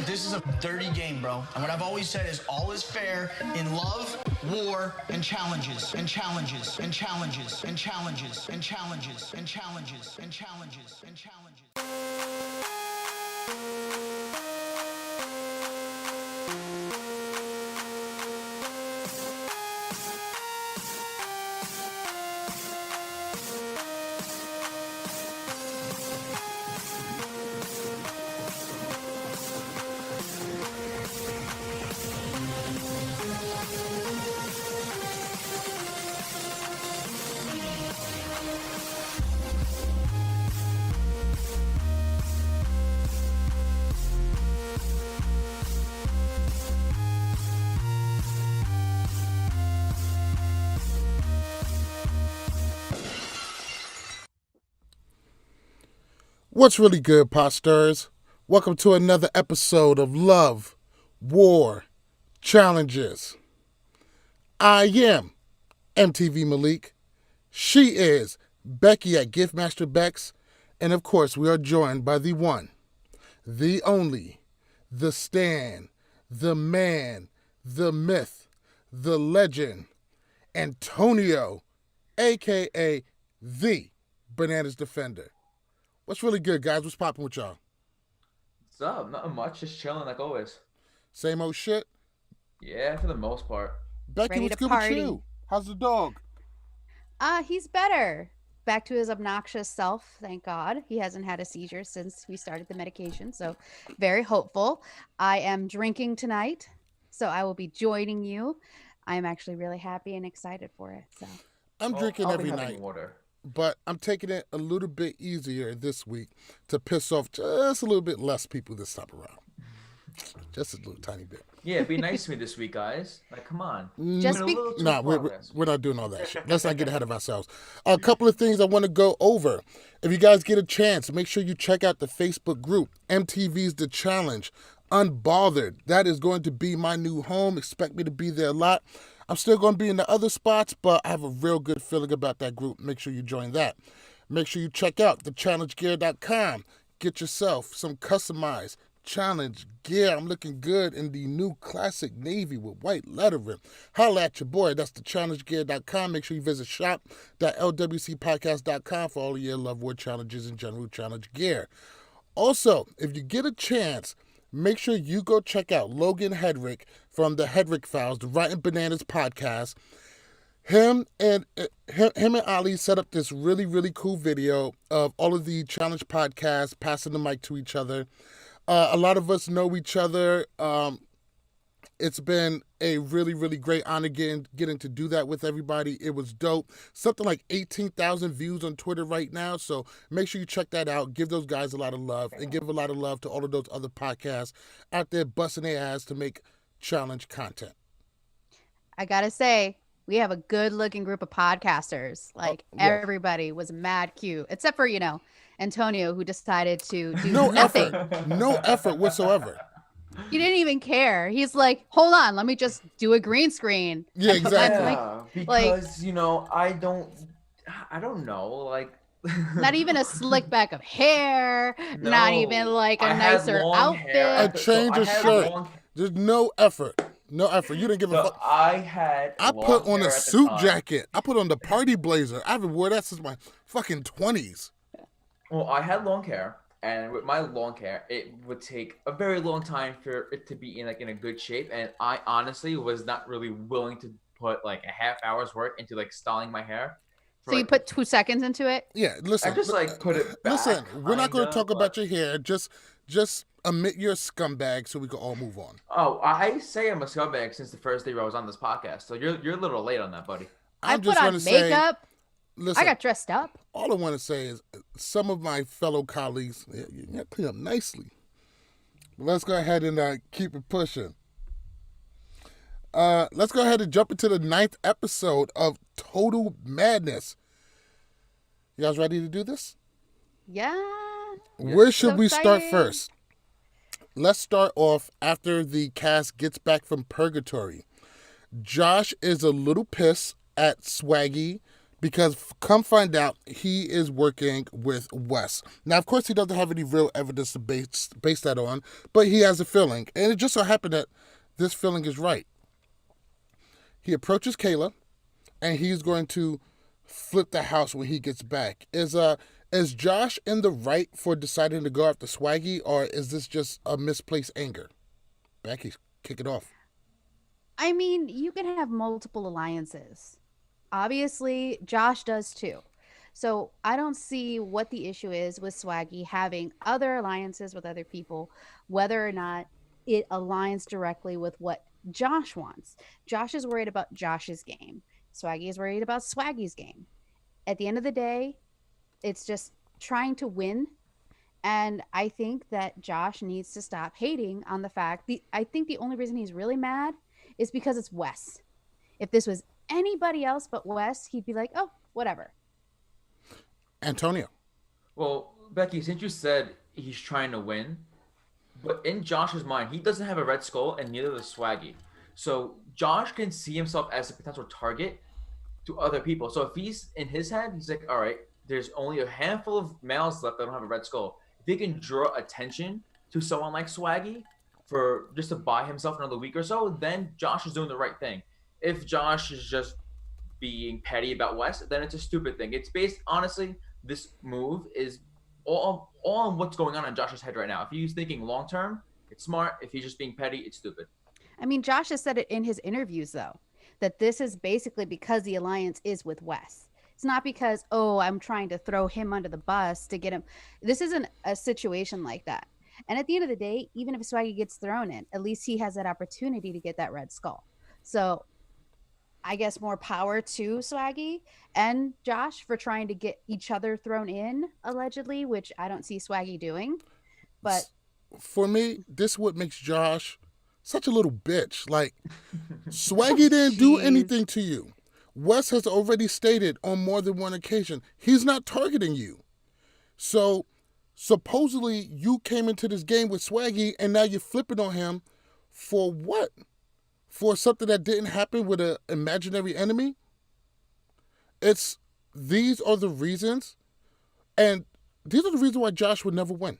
This is a dirty game, bro. And what I've always said is all is fair in love, war, and challenges, and challenges, and challenges, and challenges, and challenges, and challenges, and challenges, and challenges. What's really good, posters? Welcome to another episode of Love, War, Challenges. I am MTV Malik. She is Becky at Giftmaster Bex. And of course, we are joined by the one, the only, the Stan, the man, the myth, the legend, Antonio, a.k.a. the Bananas Defender. What's really good, guys? What's popping with y'all? What's up? Nothing much. Just chilling like always. Same old shit? Yeah, for the most part. Becky, Ready what's to good party. with you? How's the dog? He's better. Back to his obnoxious self, thank God. He hasn't had a seizure since we started the medication, so very hopeful. I am drinking tonight, so I will be joining you. I am actually really happy and excited for it. So I'm drinking I'll every be having night, water. but I'm taking it a little bit easier this week to piss off just a little bit less people this time around. Just a little tiny bit. Yeah, be nice to me this week, guys. Like, come on. Just Been a be- little too Nah, far, we're guys. not doing all that shit. Let's not get ahead of ourselves. A couple of things I want to go over. If you guys get a chance, make sure you check out the Facebook group, MTV's The Challenge, Unbothered. That is going to be my new home. Expect me to be there a lot. I'm still going to be in the other spots, but I have a real good feeling about that group. Make sure you join that. Make sure you check out thechallengegear.com. Get yourself some customized challenge gear. I'm looking good in the new classic navy with white lettering. Holla at your boy. That's thechallengegear.com. Make sure you visit shop.lwcpodcast.com for all of your Love War challenges and general challenge gear. Also, if you get a chance, make sure you go check out Logan Hedrick from the Hedrick Files, the Writing Bananas podcast. Him and Ali set up this really, really cool video of all of the challenge podcasts passing the mic to each other. A lot of us know each other. It's been a really, really great honor getting to do that with everybody. It was dope. Something like 18,000 views on Twitter right now. So make sure you check that out. Give those guys a lot of love and give a lot of love to all of those other podcasts out there busting their ass to make challenge content. I gotta say, we have a good-looking group of podcasters. Like yeah. everybody was mad cute, except for Antonio, who decided to do No nothing. effort. No effort whatsoever. He didn't even care. He's like, hold on, let me just do a green screen. Yeah, and put my exactly. mic-" Yeah, like- because, I don't know, like... Not even a slick back of hair, not No. even like a I had nicer long outfit. hair. A change I of had shirt. long- There's no effort. No effort. You didn't give a So fuck. I had I long put on hair a at the suit time. jacket. I put on the party blazer. I haven't worn that since my fucking 20s. Well, I had long hair, and with my long hair, it would take a very long time for it to be in a good shape. And I honestly was not really willing to put like a half hour's work into like styling my hair. So you put 2 seconds into it? Yeah, listen. I just put it back. Listen, we're not going to kinda, talk about but- your hair. Just admit you're a scumbag so we can all move on. Oh, I say I'm a scumbag since the first day I was on this podcast. So you're a little late on that, buddy. I I'm put just on going to say, makeup. listen, I got dressed up. all I want to say is some of my fellow colleagues, you clean up nicely. Let's go ahead and keep it pushing. Let's go ahead and jump into the 9th episode of Total Madness. You guys ready to do this? Yeah. Where should So we start excited. first? Let's start off after the cast gets back from Purgatory. Josh is a little pissed at Swaggy because come find out he is working with Wes. Now, of course, he doesn't have any real evidence to base that on, but he has a feeling, and it just so happened that this feeling is right. He approaches Kayla, and he's going to flip the house when he gets back. Is Josh in the right for deciding to go after Swaggy, or is this just a misplaced anger? Becky, kick it off. I mean, you can have multiple alliances. Obviously, Josh does too. So I don't see what the issue is with Swaggy having other alliances with other people, whether or not it aligns directly with what Josh wants. Josh is worried about Josh's game. Swaggy is worried about Swaggy's game. At the end of the day, it's just trying to win. And I think that Josh needs to stop hating on the fact. I think the only reason he's really mad is because it's Wes. If this was anybody else but Wes, he'd be like, oh, whatever. Antonio. Well, Becky, since you said he's trying to win, but in Josh's mind, he doesn't have a red skull and neither does Swaggy. So Josh can see himself as a potential target to other people. So if he's in his head, he's like, all right, there's only a handful of males left that don't have a red skull. If he can draw attention to someone like Swaggy for just to buy himself another week or so, then Josh is doing the right thing. If Josh is just being petty about Wes, then it's a stupid thing. It's based, honestly, this move is all on what's going on in Josh's head right now. If he's thinking long term, it's smart. If he's just being petty, it's stupid. I mean, Josh has said it in his interviews, though, that this is basically because the alliance is with Wes. It's not because, oh, I'm trying to throw him under the bus to get him. This isn't a situation like that. And at the end of the day, even if Swaggy gets thrown in, at least he has that opportunity to get that red skull. So I guess more power to Swaggy and Josh for trying to get each other thrown in, allegedly, which I don't see Swaggy doing. But for me, this is what makes Josh such a little bitch. Like, Swaggy didn't do anything to you. Wes has already stated on more than one occasion, he's not targeting you. So, supposedly, you came into this game with Swaggy, and now you're flipping on him for what? For something that didn't happen with an imaginary enemy? These are the reasons, and these are the reasons why Josh would never win.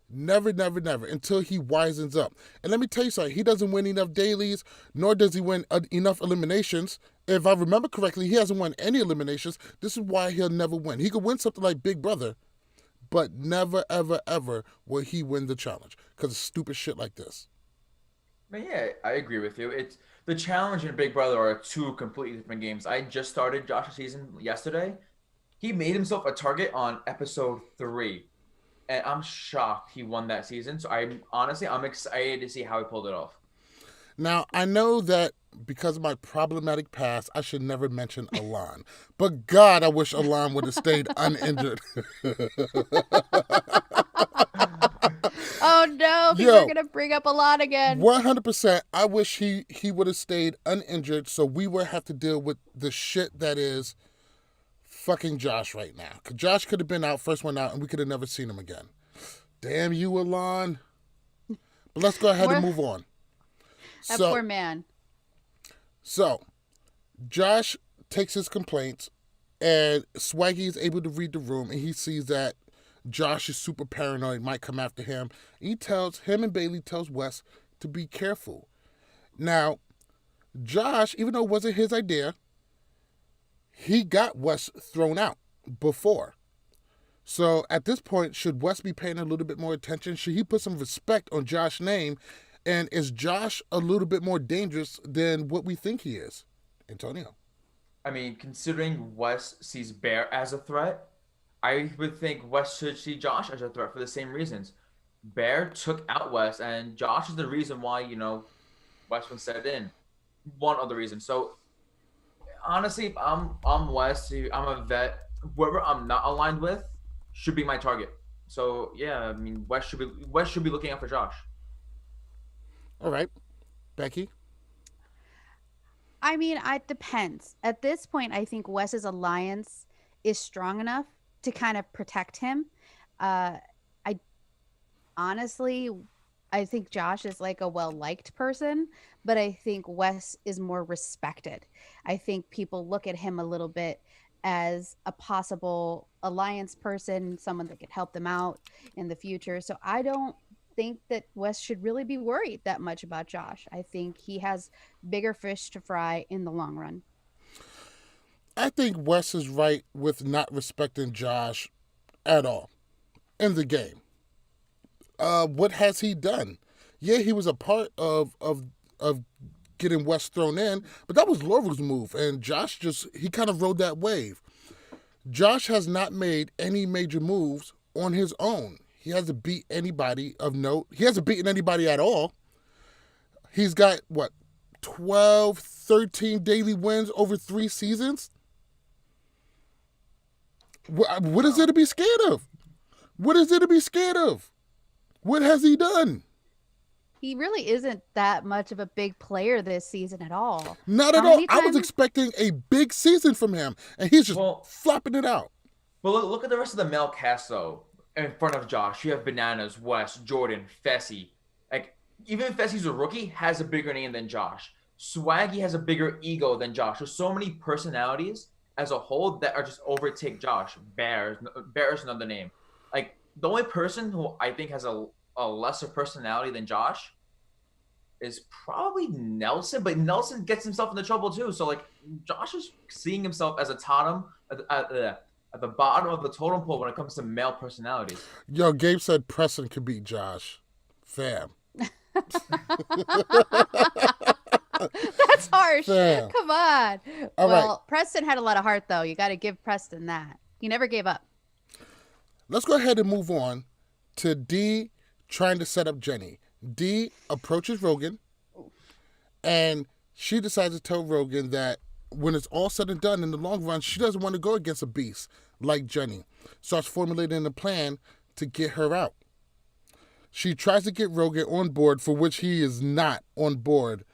Never, never, never, until he wisens up. And let me tell you something, he doesn't win enough dailies, nor does he win enough eliminations. If I remember correctly, he hasn't won any eliminations. This is why he'll never win. He could win something like Big Brother, but never, ever, ever will he win the challenge because of stupid shit like this. But yeah, I agree with you. It's the challenge and Big Brother are two completely different games. I just started Josh's season yesterday. He made himself a target on episode 3. And I'm shocked he won that season. So I'm excited to see how he pulled it off. Now, I know that because of my problematic past, I should never mention Alon. But God, I wish Alon would have stayed uninjured. oh no, people are going to bring up Alon again. 100%. I wish he would have stayed uninjured so we would have to deal with the shit that is fucking Josh right now. Because Josh could have been out, first one out, and we could have never seen him again. Damn you, Alon. But let's go ahead and move on. That poor man. So, Josh takes his complaints, and Swaggy is able to read the room, and he sees that Josh is super paranoid, might come after him. Him and Bailey tells Wes to be careful. Now, Josh, even though it wasn't his idea, he got Wes thrown out before. So at this point, should Wes be paying a little bit more attention? Should he put some respect on Josh's name? And is Josh a little bit more dangerous than what we think he is? Antonio. I mean, considering Wes sees Bear as a threat, I would think Wes should see Josh as a threat for the same reasons. Bear took out Wes, and Josh is the reason why, Wes was set in. One other reason. So, honestly, if I'm Wes, I'm a vet. Whoever I'm not aligned with should be my target. So, yeah, I mean, Wes should be looking out for Josh. All right. Becky? I mean, it depends. At this point, I think Wes's alliance is strong enough to kind of protect him. I think Josh is like a well-liked person, but I think Wes is more respected. I think people look at him a little bit as a possible alliance person, someone that could help them out in the future. So I don't think that Wes should really be worried that much about Josh. I think he has bigger fish to fry in the long run. I think Wes is right with not respecting Josh at all in the game. What has he done? Yeah, he was a part of getting Wes thrown in, but that was Laurel's move, and Josh he kind of rode that wave. Josh has not made any major moves on his own. He hasn't beat anybody of note. He hasn't beaten anybody at all. He's got, 12, 13 daily wins over 3 seasons? What is there to be scared of? What is there to be scared of? What has he done? He really isn't that much of a big player this season at all. Not at all. I was expecting a big season from him, and he's just flopping it out. Well, look at the rest of the male cast, though. In front of Josh, you have Bananas, Wes, Jordan, Fessy. Like, even if Fessy's a rookie, has a bigger name than Josh. Swaggy has a bigger ego than Josh. There's so many personalities as a whole that are just overtake Josh. Bear's another name. Like, the only person who I think has a lesser personality than Josh is probably Nelson, but Nelson gets himself into trouble too. So, like, Josh is seeing himself as a totem at the bottom of the totem pole when it comes to male personalities. Yo, Gabe said Preston could beat Josh. Fam. That's harsh. Fam. Come on. All well, right. Preston had a lot of heart, though. You got to give Preston that. He never gave up. Let's go ahead and move on to Dee trying to set up Jenny. Dee approaches Rogan, and she decides to tell Rogan that when it's all said and done, in the long run, she doesn't want to go against a beast like Jenny. Starts formulating a plan to get her out. She tries to get Rogan on board, for which he is not on board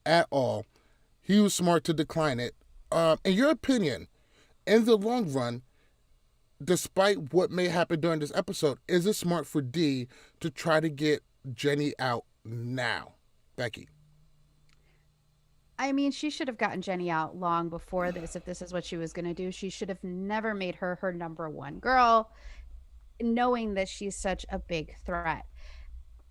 at all. He was smart to decline it. In your opinion, in the long run, despite what may happen during this episode, is it smart for Dee to try to get Jenny out now? Becky. I mean, she should have gotten Jenny out long before this. If this is what she was going to do, she should have never made her number one girl, knowing that she's such a big threat.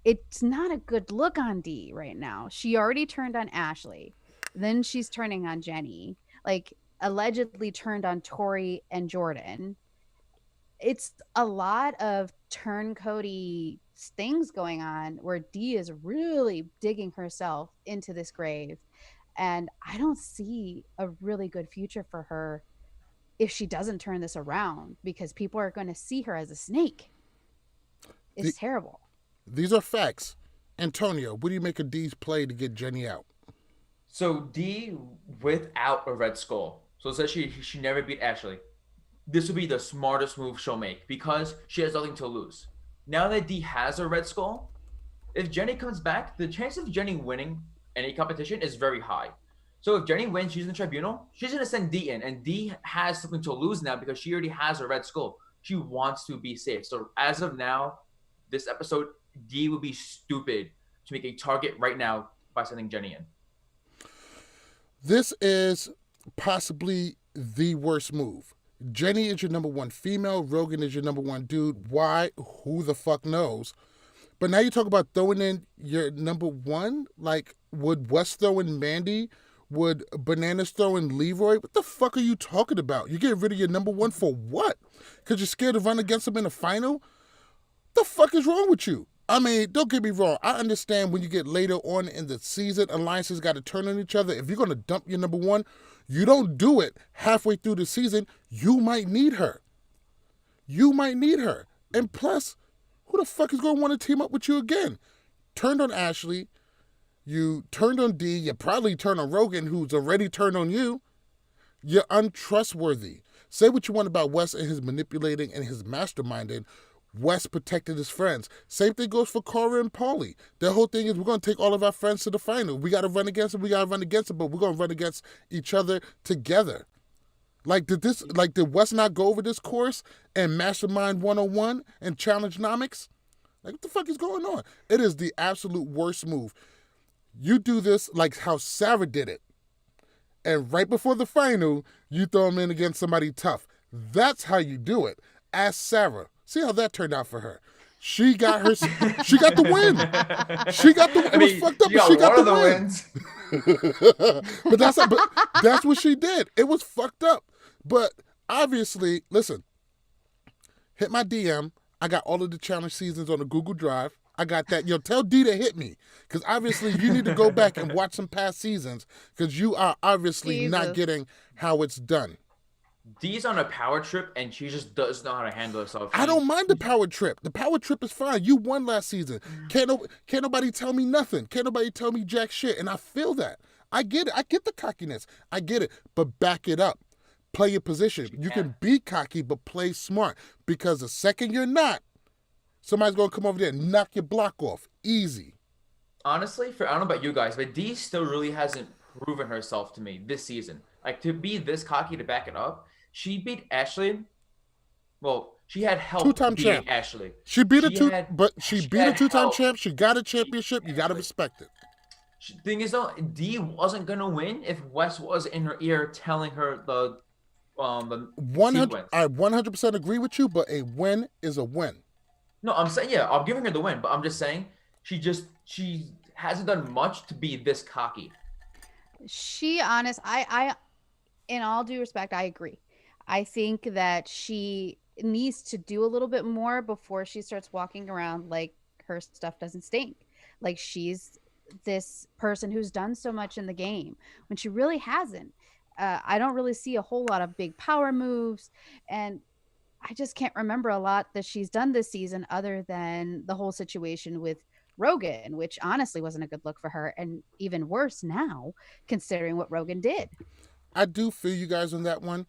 It's not a good look on Dee right now. She already turned on Ashley. Then she's turning on Jenny. Like, allegedly turned on Tori and Jordan. It's a lot of turncoaty things going on where Dee is really digging herself into this grave. And I don't see a really good future for her if she doesn't turn this around, because people are going to see her as a snake. It's terrible. These are facts. Antonio, what do you make of Dee's play to get Jenny out? So Dee without a Red Skull. So it says she never beat Ashley. This would be the smartest move she'll make because she has nothing to lose. Now that Dee has a Red Skull, if Jenny comes back, the chance of Jenny winning any competition is very high. So if Jenny wins, she's in the tribunal, she's going to send Dee in, and Dee has something to lose now because she already has a Red Skull. She wants to be safe. So as of now, this episode, Dee would be stupid to make a target right now by sending Jenny in. This is possibly the worst move. Jenny is your number one female. Rogan is your number one dude. Why? Who the fuck knows? But now you talk about throwing in your number one? Like, would Wes throw in Mandy? Would Bananas throw in Leroy? What the fuck are you talking about? You get rid of your number one for what? Because you're scared to run against him in the final? What the fuck is wrong with you? I mean, don't get me wrong. I understand when you get later on in the season, alliances got to turn on each other. If you're going to dump your number one, you don't do it halfway through the season. You might need her. You might need her. And plus, who the fuck is going to want to team up with you again? Turned on Ashley. You turned on Dee. You probably turned on Rogan, who's already turned on you. You're untrustworthy. Say what you want about Wes and his manipulating and his masterminding. Wes protected his friends. Same thing goes for Cora and Paulie. Their whole thing is we're going to take all of our friends to the final. We got to run against them. But we're going to run against each other together. Did Wes not go over this course and Mastermind 101 and Challenge-nomics? Like, what the fuck is going on? It is the absolute worst move. You do this like how Sarah did it. and right before the final, you throw him in against somebody tough. That's how you do it. Ask Sarah. See how that turned out for her. She got the win. She got the. It was fucked up, but she got the win. but that's what she did. It was fucked up. But obviously, listen. Hit my DM. I got all of the challenge seasons on the Google Drive. I got that. Yo, tell Dee to hit me. Because obviously you need to go back and watch some past seasons. Because you are obviously not getting how it's done. Dee's on a power trip and she just doesn't know how to handle herself. I don't mind the power trip. The power trip is fine. You won last season. Can't nobody tell me nothing. Can't nobody tell me jack shit. And I feel that. I get it. I get the cockiness. I get it. But back it up. Play your position. You can be cocky, but play smart. Because the second you're not, somebody's going to come over there and knock your block off. Easy. Honestly, I don't know about you guys, but Dee still really hasn't proven herself to me this season. Like, to be this cocky to back it up, she beat Ashley. Well, she had help two-time beating champ. Ashley. She beat a two-time champ. She got a championship. You got to respect it. Thing is, though, Dee wasn't going to win if Wes was in her ear telling her the 100. I 100% agree with you, but a win is a win. No, I'm saying, yeah, I'm giving her the win, but I'm just saying she hasn't done much to be this cocky. I in all due respect, I agree. I think that she needs to do a little bit more before she starts walking around like her stuff doesn't stink. Like she's this person who's done so much in the game when she really hasn't. I don't really see a whole lot of big power moves, and I just can't remember a lot that she's done this season other than the whole situation with Rogan, which honestly wasn't a good look for her, and even worse now considering what Rogan did. I do feel you guys on that one.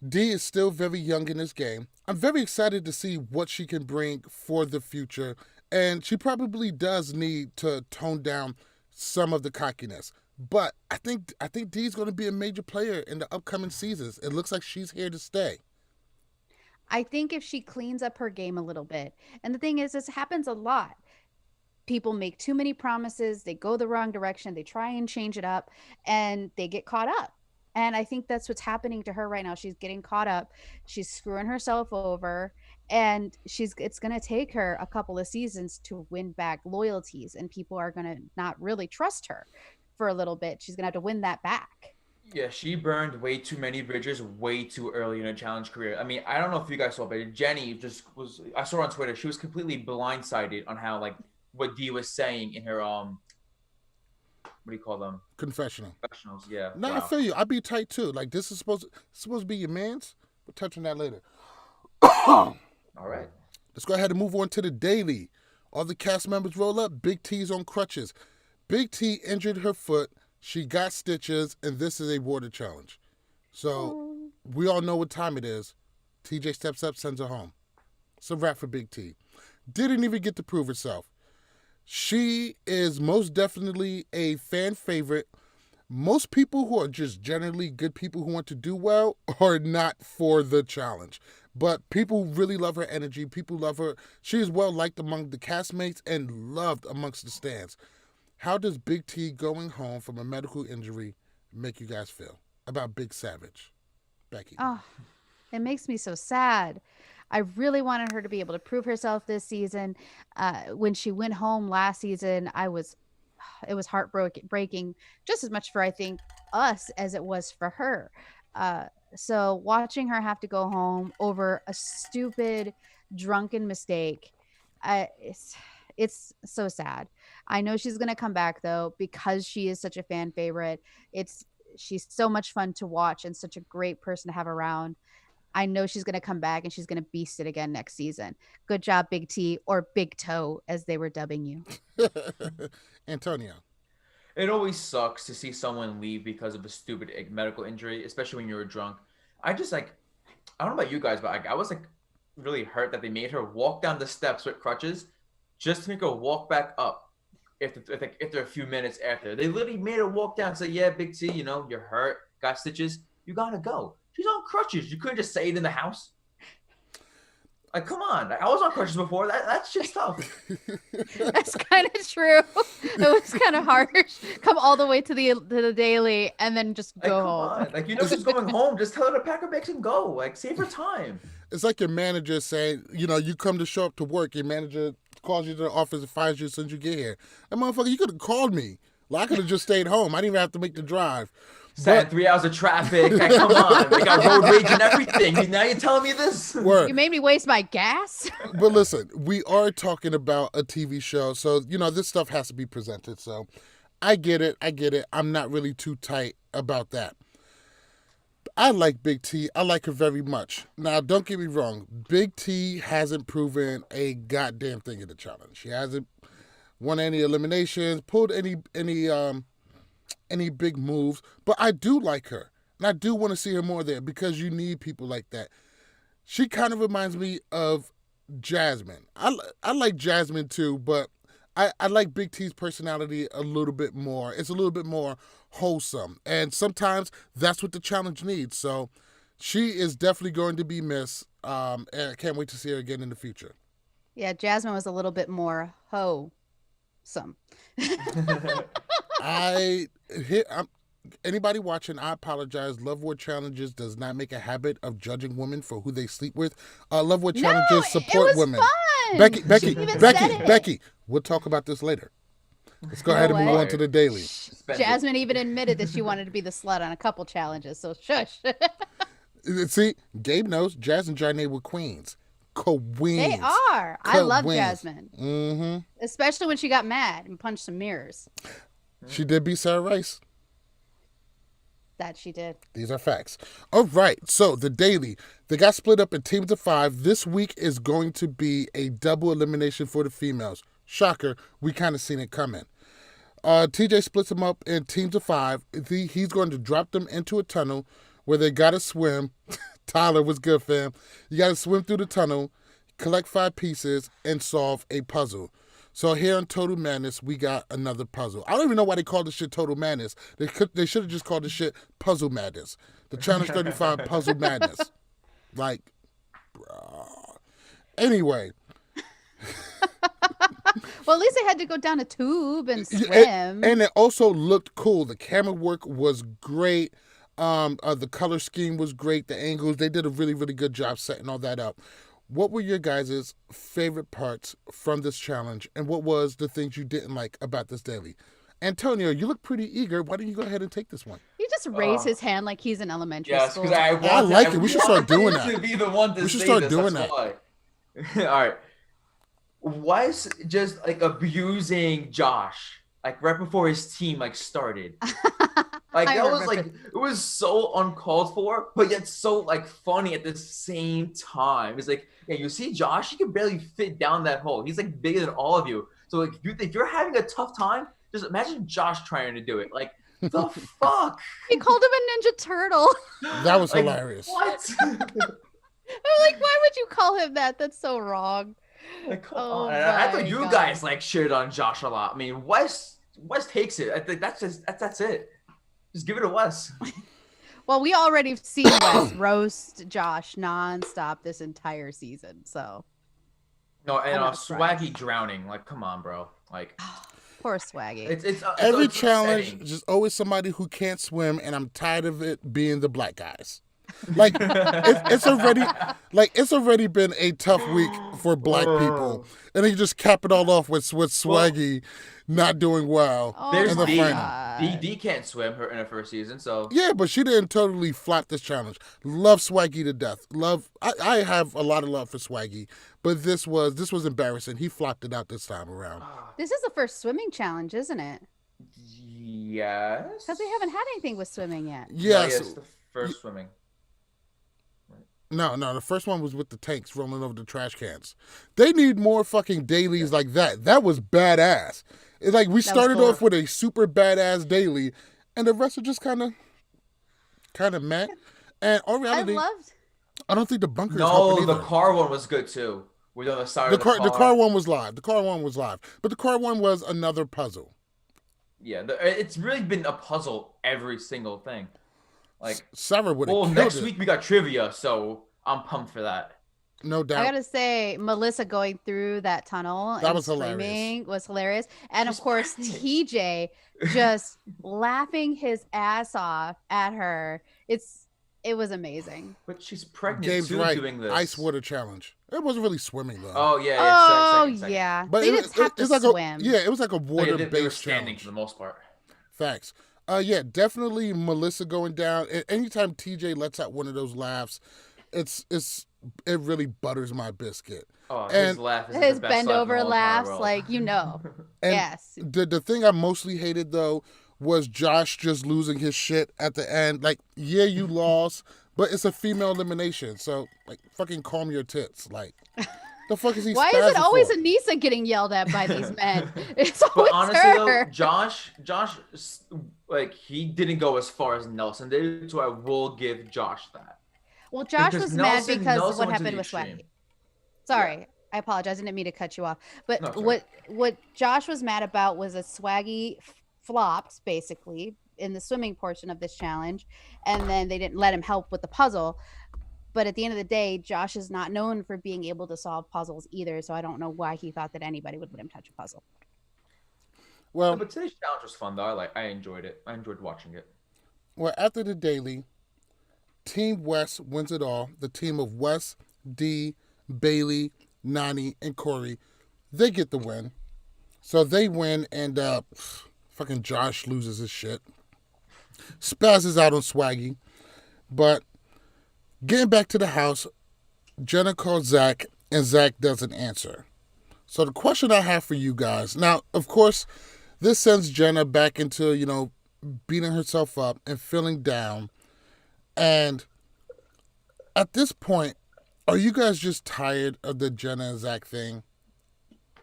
Dee is still very young in this game. I'm very excited to see what she can bring for the future, and she probably does need to tone down some of the cockiness. But I think Dee's going to be a major player in the upcoming seasons. It looks like she's here to stay. I think if she cleans up her game a little bit, and the thing is, this happens a lot. People make too many promises, they go the wrong direction, they try and change it up, and they get caught up. And I think that's what's happening to her right now. She's getting caught up. She's screwing herself over, and it's going to take her a couple of seasons to win back loyalties, and people are going to not really trust her for a little bit. She's going to have to win that back. Yeah, she burned way too many bridges way too early in her challenge career. I mean, I don't know if you guys saw, but Jenny I saw her on Twitter, she was completely blindsided on how, like, what Dee was saying in her, what do you call them? Confessionals, yeah. No, wow. I feel you. I'd be tight too. Like, this is supposed to be your man's. We'll touch on that later. All right. Let's go ahead and move on to the daily. All the cast members roll up. Big T's on crutches. Big T injured her foot. She got stitches, and this is a water challenge. So we all know what time it is. TJ steps up, sends her home. It's a wrap for Big T. Didn't even get to prove herself. She is most definitely a fan favorite. Most people who are just generally good people who want to do well are not for the challenge. But people really love her energy. People love her. She is well liked among the castmates and loved amongst the stands. How does Big T going home from a medical injury make you guys feel about Big Savage? Becky. Oh, it makes me so sad. I really wanted her to be able to prove herself this season. When she went home last season, it was heartbreaking, just as much for, I think, us as it was for her. So watching her have to go home over a stupid, drunken mistake, it's so sad. I know she's going to come back, though, because she is such a fan favorite. She's so much fun to watch and such a great person to have around. I know she's going to come back and she's going to beast it again next season. Good job, Big T, or Big Toe, as they were dubbing you. Antonio. It always sucks to see someone leave because of a stupid medical injury, especially when you're drunk. I don't know about you guys, but I was really hurt that they made her walk down the steps with crutches just to make her walk back up if they're a few minutes after. They literally made her walk down and say, yeah, Big T, you're hurt, got stitches, you got to go. She's on crutches. You couldn't just say it in the house. Like, come on. I was on crutches before. That shit's tough. That's kind of true. It was kind of harsh. Come all the way to the daily and then just Like, go come home. on. Like, she's going home. Just tell her to pack her bags and go. Like, save her time. It's like your manager saying, you come to show up to work, your manager calls you to the office and fires you as soon as you get here. That motherfucker, you could have called me. Like, I could have just stayed home. I didn't even have to make the drive. Sat in 3 hours of traffic. Like, come on. They got road rage and everything. Now you're telling me this? Word. You made me waste my gas. But listen, we are talking about a TV show, so, this stuff has to be presented. So I get it. I'm not really too tight about that. I like Big T. I like her very much. Now, don't get me wrong. Big T hasn't proven a goddamn thing in the challenge. She hasn't won any eliminations, pulled any big moves, but I do like her. And I do want to see her more there because you need people like that. She kind of reminds me of Jasmine. I like Jasmine too, but I like Big T's personality a little bit more. It's a little bit more wholesome. And sometimes that's what the challenge needs. So she is definitely going to be missed. And I can't wait to see her again in the future. Yeah, Jasmine was a little bit more wholesome. Anybody watching, I apologize. Love War Challenges does not make a habit of judging women for who they sleep with. Love War Challenges support women. Fun. Becky, we'll talk about this later. Let's go ahead and move on to the daily. Jasmine even admitted that she wanted to be the slut on a couple challenges, so shush. See, Gabe knows Jazz and Janae were queens. They are. I love Jasmine. Mm-hmm. Especially when she got mad and punched some mirrors. She did beat Sarah Rice. That she did. These are facts. All right. So the daily, they got split up in teams of 5. This week is going to be a double elimination for the females. Shocker. We kind of seen it coming. TJ splits them up in teams of 5. He's going to drop them into a tunnel where they got to swim. Tyler, was good, fam? You got to swim through the tunnel, collect 5 pieces, and solve a puzzle. So here in Total Madness, we got another puzzle. I don't even know why they called this shit Total Madness. They should have just called this shit Puzzle Madness. The Challenge 35 Puzzle Madness. Like, bruh. Anyway. Well, at least they had to go down a tube and swim. And it also looked cool. The camera work was great. The color scheme was great. The angles, they did a really, really good job setting all that up. What were your guys' favorite parts from this challenge, and what was the things you didn't like about this daily? Antonio, you look pretty eager. Why don't you go ahead and take this one? He just raised his hand like he's in elementary school. Yes, because I like it. We should start doing that. To be the one to we should say start this, doing that's that. Why. All right. Was just like abusing Josh like right before his team like started. Like that was like it was so uncalled for, but yet so like funny at the same time. It's like, yeah, you see Josh, he can barely fit down that hole. He's like bigger than all of you. So like if you're having a tough time, just imagine Josh trying to do it. Like the fuck? He called him a Ninja Turtle. That was like, hilarious. What? I'm like, why would you call him that? That's so wrong. Like, come on. I thought you guys like shit on Josh a lot. I mean, Wes takes it. I think that's it. Just give it to Wes. Well, we already seen Wes roast Josh nonstop this entire season, so. No, and Swaggy drowning. Like, come on, bro. Like, poor Swaggy. It's every challenge, upsetting. Just always somebody who can't swim, and I'm tired of it being the black guys. Like it's already been a tough week for black people, and then you just cap it all off with Swaggy not doing well. There's Dee can't swim in her first season, so yeah, but she didn't totally flop this challenge. Love Swaggy to death. I have a lot of love for Swaggy, but this was embarrassing. He flopped it out this time around. This is the first swimming challenge, isn't it? Yes. Because we haven't had anything with swimming yet. Yes, it's the first swimming. No, the first one was with the tanks rolling over the trash cans. They need more fucking dailies like that. That was badass. It's like we started off with a super badass daily, and the rest are just kind of meh. And in reality, I don't think the bunkers. No, the car one was good too. We on the side of the car. The car one was live. But the car one was another puzzle. Yeah, it's really been a puzzle every single thing. Like Sarah would have next week we got trivia, so I'm pumped for that. No doubt. I gotta say, Melissa going through that tunnel That and was screaming was hilarious. And She's of course, pregnant. TJ just laughing his ass off at her. It was amazing. But she's pregnant Game's too right. doing this. Ice water challenge. It wasn't really swimming though. Oh yeah, Oh second. yeah, but they just have to it's like swim. it was like a Oh, yeah, they were water-based standing challenge. for the most part. Facts. Yeah, definitely Melissa going down. Anytime TJ lets out one of those laughs, it really butters my biscuit. Oh, And his laugh is His the best bend laugh in over the whole entire laughs, world. like And yes. the thing I mostly hated though was Josh just losing his shit at the end. Like, yeah, you lost, but it's a female elimination, so like, fucking calm your tits. Like, the fuck is he? Why is it spazzing always for? Anissa getting yelled at by these men? It's But always honestly, her. though, Josh, like he didn't go as far as Nelson did, so I will give Josh that. Well, Josh Because was mad because Nelson what went to happened the with extreme. Swaggy. Sorry, I apologize. I didn't mean to cut you off. But No, it's all right. what Josh was mad about was that Swaggy flopped basically in the swimming portion of this challenge, and then they didn't let him help with the puzzle. But at the end of the day, Josh is not known for being able to solve puzzles either. So I don't know why he thought that anybody would let him touch a puzzle. Well, But today's challenge was fun though. I enjoyed it. I enjoyed watching it. well, after the daily, Team West wins it all. The team of Wes, Dee, Bailey, Nani, and Corey, they get the win. So they win, and fucking Josh loses his shit. Spazzes out on Swaggy. But getting back to the house, Jenna calls Zach, and Zach doesn't answer. So the question I have for you guys, now, of course, this sends Jenna back into, beating herself up and feeling down. And at this point, are you guys just tired of the Jenna and Zach thing?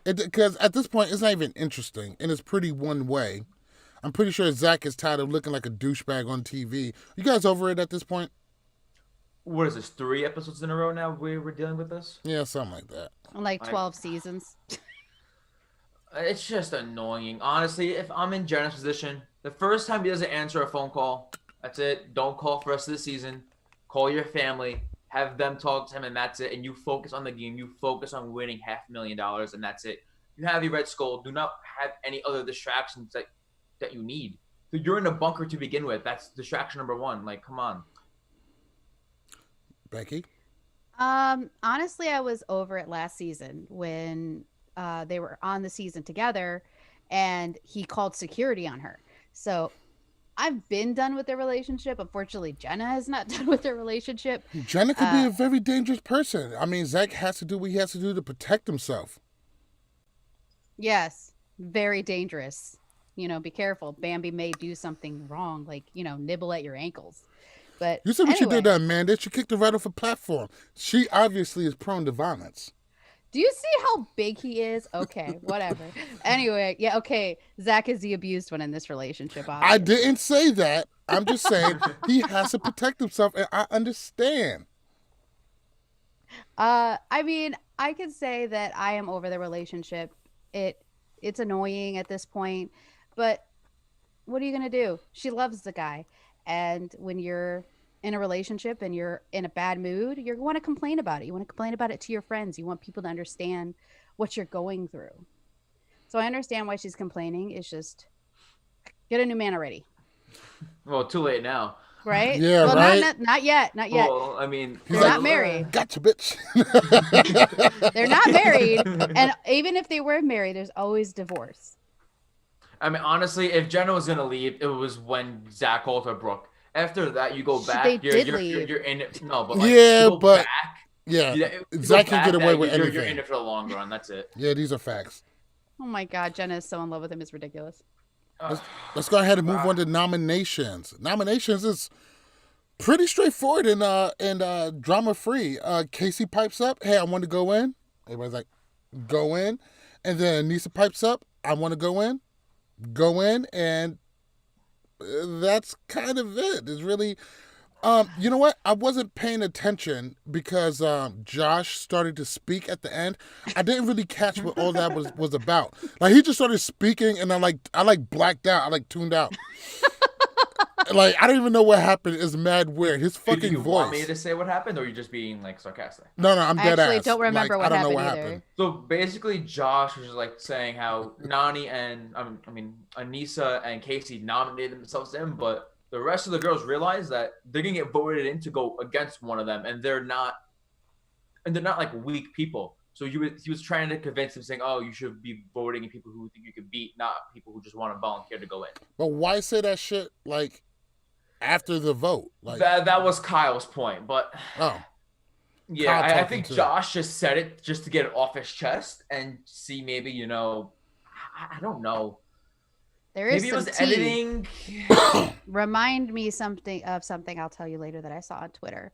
Because at this point, it's not even interesting, and it's pretty one way. I'm pretty sure Zach is tired of looking like a douchebag on TV. You guys over it at this point? What is this? 3 episodes in a row now we're dealing with this? Yeah, something like that. Like 12 seasons. It's just annoying. Honestly, if I'm in Jenna's position, the first time he doesn't answer a phone call, that's it. Don't call for the rest of the season. Call your family. Have them talk to him, and that's it. And you focus on the game. You focus on winning $500,000, and that's it. You have your red skull. Do not have any other distractions that you need. So you're in a bunker to begin with. That's distraction number 1. Like, come on. Becky? Honestly, I was over it last season when they were on the season together and he called security on her. So I've been done with their relationship. Unfortunately, Jenna has not done with their relationship. Jenna could be a very dangerous person. I mean, Zach has to do what he has to do to protect himself. Yes, very dangerous. Be careful. Bambi may do something wrong, like, nibble at your ankles. But You see what she anyway, did to Amanda? She kicked her right off a platform. She obviously is prone to violence. do you see how big he is? Okay, whatever. Anyway, yeah, okay. Zach is the abused one in this relationship. I Obviously. didn't say that. I'm just saying he has to protect himself, and I understand. I mean, I could say that I am over the relationship. It's annoying at this point, but what are you gonna do? She loves the guy, and when you're in a relationship and you're in a bad mood, you want to complain about it. You want to complain about it to your friends. You want people to understand what you're going through. So I understand why she's complaining. It's just get a new man already, Well, too late now. right? Yeah, well, right. Not yet. Well, I mean, They're not married. Gotcha, bitch. They're not married, and even if they were married, there's always divorce. I mean, honestly, if Jenna was gonna leave, it was when Zach called her Brooke. After that, you go back. They You're did you're, leave. you're in it. No, but like, Yeah, you go but- back, Yeah, you go Zach can back, get away with you're anything. in it for the long run. That's it. Yeah, these are facts. Oh my God, Jenna is so in love with him. It's ridiculous. Let's go ahead and move on to nominations. Nominations is pretty straightforward and drama free. Casey pipes up, "Hey, I want to go in." Everybody's like, "Go in," and then Anissa pipes up, "I want to go in." Go in, and that's kind of it. It's really, you know what? I wasn't paying attention because Josh started to speak at the end. I didn't really catch what all that was about. Like he just started speaking, and I blacked out. I tuned out. I don't even know what happened. It's mad weird. His fucking Do you voice. want me to say what happened, or are you just being like sarcastic? No, I'm I dead actually ass. don't remember Like, what I don't know happened what either. happened. So basically, Josh was like saying how Nani and Anissa and Casey nominated themselves in, but the rest of the girls realized that they're gonna get voted in to go against one of them, and they're not like weak people. So he was trying to convince them, saying, "Oh, you should be voting in people who think you can beat, not people who just want to volunteer to go in." But why say that shit like after the vote? Like That was Kyle's point, but oh. yeah, Kyle I talking think too. Josh just said it just to get it off his chest and see maybe I don't know. There is Maybe it some was tea. editing. Remind me something I'll tell you later that I saw on Twitter.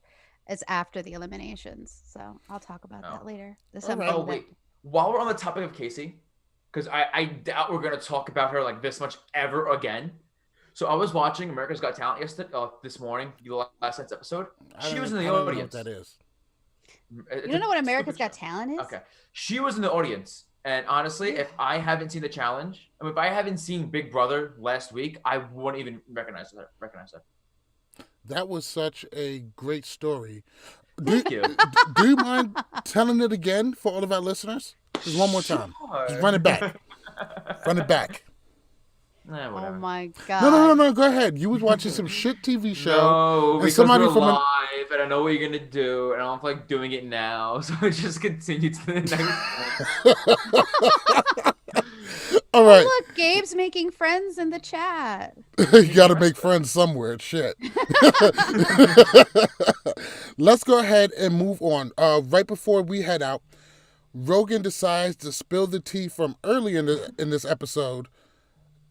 It's after the eliminations, so I'll talk about that later. All right. Oh wait, while we're on the topic of Casey, because I doubt we're gonna talk about her like this much ever again. So I was watching America's Got Talent this morning, the last night's episode. She was in the audience. Know what that is. You don't know what America's Got Talent is? Okay, she was in the audience, and honestly, if I haven't seen the challenge, if I haven't seen Big Brother last week, I wouldn't even recognize her. That was such a great story. Thank you. Do you mind telling it again for all of our listeners? Just one more time. Sure. Just run it back. Run it back. Whatever. Oh my god. No. Go ahead. You was watching some shit TV show. No, because somebody we're from live, and I know what you're gonna do, and I don't feel like doing it now, so I just continue to the next. All right. Oh, look, Gabe's making friends in the chat. You got to make friends somewhere. Shit. Let's go ahead and move on. Right before we head out, Rogan decides to spill the tea from early in this episode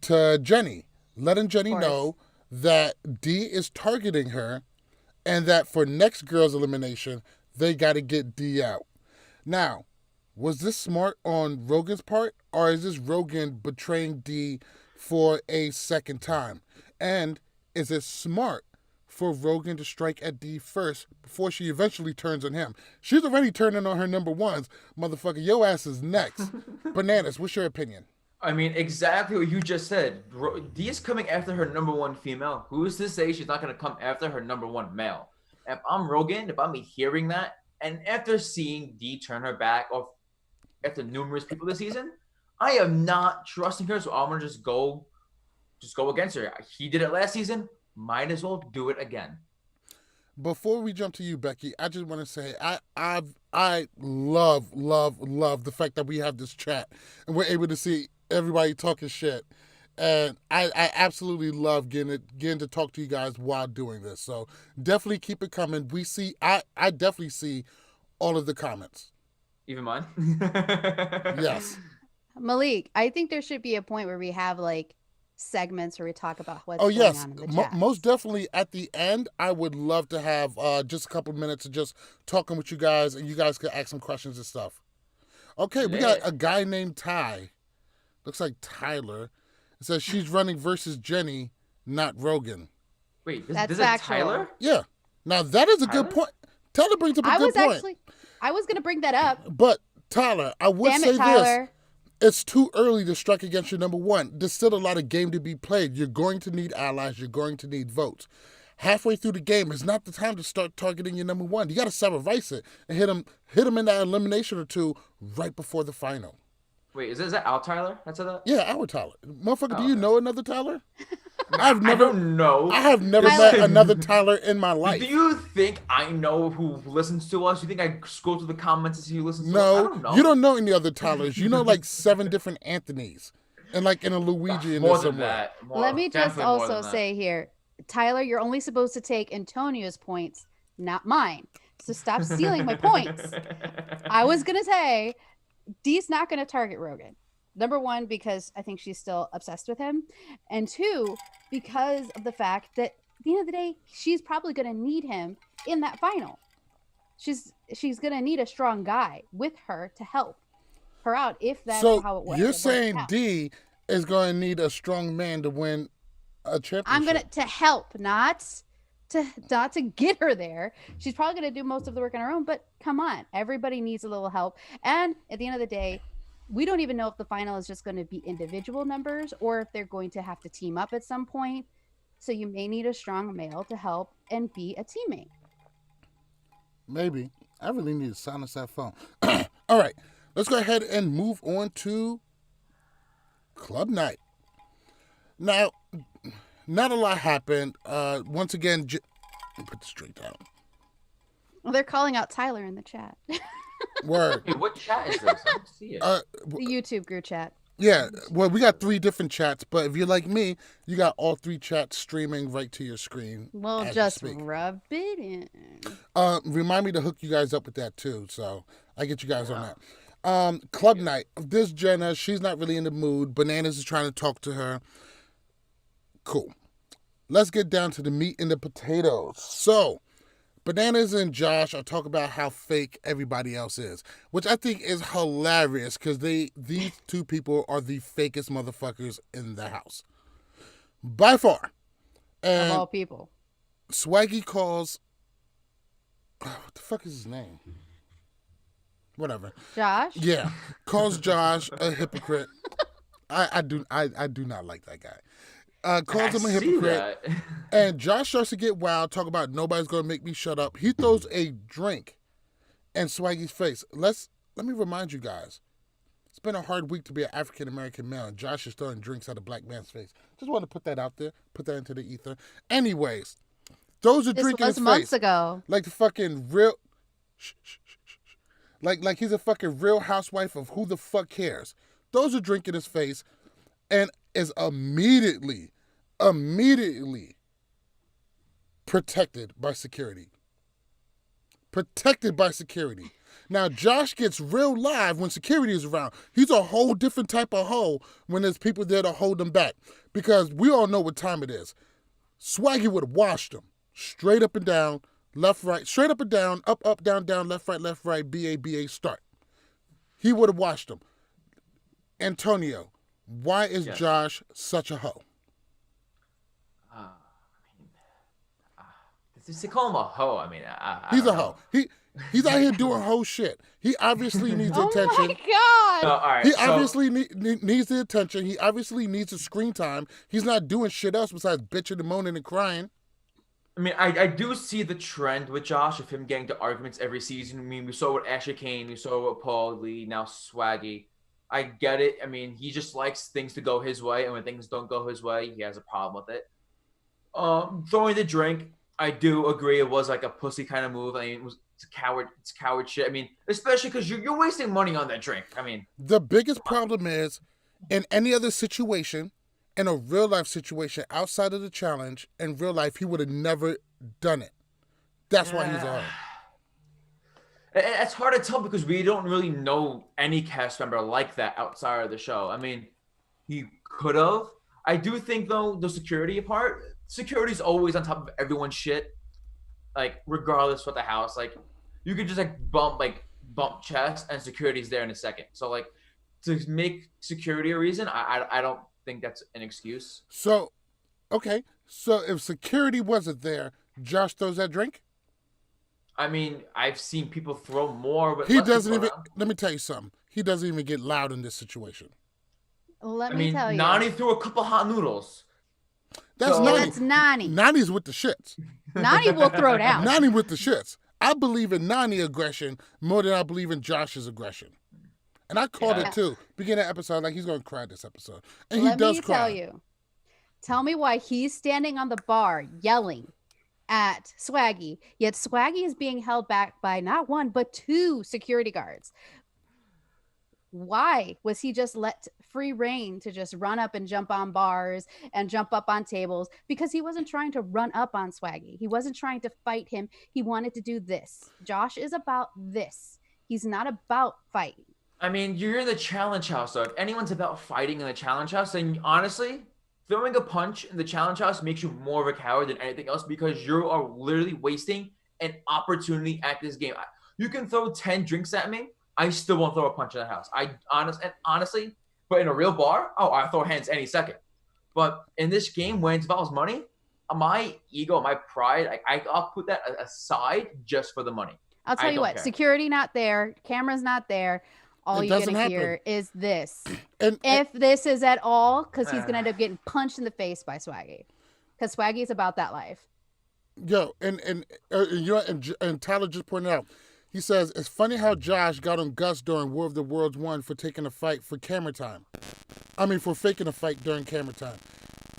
to Jenny, letting Jenny know that Dee is targeting her and that for next girl's elimination, they got to get Dee out. Now, was this smart on Rogan's part, or is this Rogan betraying Dee for a second time? And is it smart for Rogan to strike at Dee first before she eventually turns on him? She's already turning on her number ones. Motherfucker, your ass is next. Bananas, what's your opinion? I mean, exactly what you just said. Dee is coming after her number one female. Who's to say she's not going to come after her number one male? If I'm Rogan, if I'm hearing that, and after seeing Dee turn her back off after numerous people this season, I am not trusting her, so I'm going to just go against her. He did it last season. Might as well do it again. Before we jump to you, Becky, I just want to say I love the fact that we have this chat and we're able to see everybody talking shit. And I absolutely love getting to talk to you guys while doing this. So definitely keep it coming. I definitely see all of the comments. Even mine? Yes. Malik, I think there should be a point where we have like segments where we talk about what's going on in the chat. Most definitely at the end, I would love to have just a couple minutes of just talking with you guys, and you guys can ask some questions and stuff. Okay, we got a guy named Ty. Looks like Tyler. It says she's running versus Jenny, not Rogan. Wait, That's this is factual. Tyler? Yeah. Now that is a good point. Tyler brings up a good point. I was going to bring that up. But Tyler, I would say this. It's too early to strike against your number one. There's still a lot of game to be played. You're going to need allies. You're going to need votes. Halfway through the game is not the time to start targeting your number one. You got to sacrifice it and hit him in that elimination or two right before the final. Wait, is that Al Tyler? That's that? Yeah, our Tyler. Motherfucker, do you know another Tyler? I don't know. I have never met another Tyler in my life. Do you think I know who listens to us? Do you think I scroll through the comments to see who listens to us? No, I don't know. You don't know any other Tylers. You know like 7 different Anthonys. And like in a Luigi in there somewhere. Let me just also say here, Tyler, you're only supposed to take Antonio's points, not mine. So stop stealing my points. I was going to say, Dee's not going to target Rogan. Number one, because I think she's still obsessed with him. And two, because of the fact that at the end of the day, she's probably going to need him in that final. She's going to need a strong guy with her to help her out if that's how it works. So you're saying Dee is going to need a strong man to win a championship? I'm going to help, not to get her there. She's probably going to do most of the work on her own, but come on, everybody needs a little help. And at the end of the day, we don't even know if the final is just going to be individual numbers or if they're going to have to team up at some point. So you may need a strong male to help and be a teammate. Maybe. I really need to silence that phone. All right. Let's go ahead and move on to Club Night. Now, not a lot happened. Once again, let me put this drink down. Well, they're calling out Tyler in the chat. Word. Hey, what chat is this? I don't see it. The YouTube group chat. Yeah, well, we got 3 different chats, but if you're like me, you got all 3 chats streaming right to your screen. Well, just rub it in. Remind me to hook you guys up with that too, so I get you guys on that. Club Night. This Jenna, she's not really in the mood. Bananas is trying to talk to her. Cool. Let's get down to the meat and the potatoes. So, Bananas and Josh are talking about how fake everybody else is, which I think is hilarious because these 2 people are the fakest motherfuckers in the house. By far. And of all people. Swaggy calls... what the fuck is his name? Whatever. Josh? Yeah. Calls Josh a hypocrite. I do not like that guy. Calls him a hypocrite. And Josh starts to get wild, talk about nobody's going to make me shut up. He throws a drink in Swaggy's face. Let me remind you guys, it's been a hard week to be an African-American male, and Josh is throwing drinks at a black man's face. Just want to put that out there, put that into the ether. Anyways, those are drinking in his face. This was months ago. Like the fucking real... Like he's a fucking real housewife of who the fuck cares. Those are drinking his face and is immediately protected by security. Protected by security. Now, Josh gets real live when security is around. He's a whole different type of hoe when there's people there to hold him back. Because we all know what time it is. Swaggy would have washed him. Straight up and down, left, right. Straight up and down, up, down, down, left, right, BA, start. He would have washed him. Antonio, why is Josh such a hoe? They call him a hoe. I mean, he's a hoe. He's out here doing hoe shit. He obviously needs attention. Oh my god! All right, he obviously needs the attention. He obviously needs the screen time. He's not doing shit else besides bitching and moaning and crying. I mean, I do see the trend with Josh of him getting to arguments every season. I mean, we saw with Ashley Kane, we saw with Paul Lee, now Swaggy. I get it. I mean, he just likes things to go his way, and when things don't go his way, he has a problem with it. Throwing the drink, I do agree it was like a pussy kind of move. I mean, it's coward shit. I mean, especially because you're wasting money on that drink. I mean, the biggest problem is in any other situation, in a real life situation outside of the challenge, in real life, he would have never done it. That's why he's a hoe. It's hard to tell because we don't really know any cast member like that outside of the show. I mean, he could have. I do think, though, the security part, security's always on top of everyone's shit, like, regardless what the house. Like, you could just, like, bump chest, and security's there in a second. So, like, to make security a reason, I don't think that's an excuse. So, okay. So, if security wasn't there, Josh throws that drink? I mean, I've seen people throw more, but he doesn't even. Let me tell you something. He doesn't even get loud in this situation. Let me tell you. Nani threw a couple hot noodles. That's Nani. That's Nani. Nani's with the shits. Nani will throw down. Nani with the shits. I believe in Nani aggression more than I believe in Josh's aggression. And I called it too. Beginning of episode, like he's going to cry this episode. And he does cry. Let me tell you. Tell me why he's standing on the bar yelling at Swaggy, yet Swaggy is being held back by not 1 but 2 security guards. Why was he just let free reign to just run up and jump on bars and jump up on tables? Because he wasn't trying to run up on Swaggy. He wasn't trying to fight him. He wanted to do this. Josh is about this. He's not about fighting. I mean, you're in the challenge house, so if anyone's about fighting in the challenge house, then honestly, throwing a punch in the challenge house makes you more of a coward than anything else because you are literally wasting an opportunity at this game. You can throw 10 drinks at me. I still won't throw a punch in the house. Honestly, but in a real bar, I throw hands any second. But in this game, when it involves money, my ego, my pride, I'll put that aside just for the money. I'll tell you what, security not there, cameras not there. All you're going to hear is this. If this is at all, because he's going to end up getting punched in the face by Swaggy. because Swaggy's about that life. Yo, you know, and Tyler just pointed out. He says it's funny how Josh got on Gus during War of the Worlds 1 for taking a fight for camera time. I mean, for faking a fight during camera time.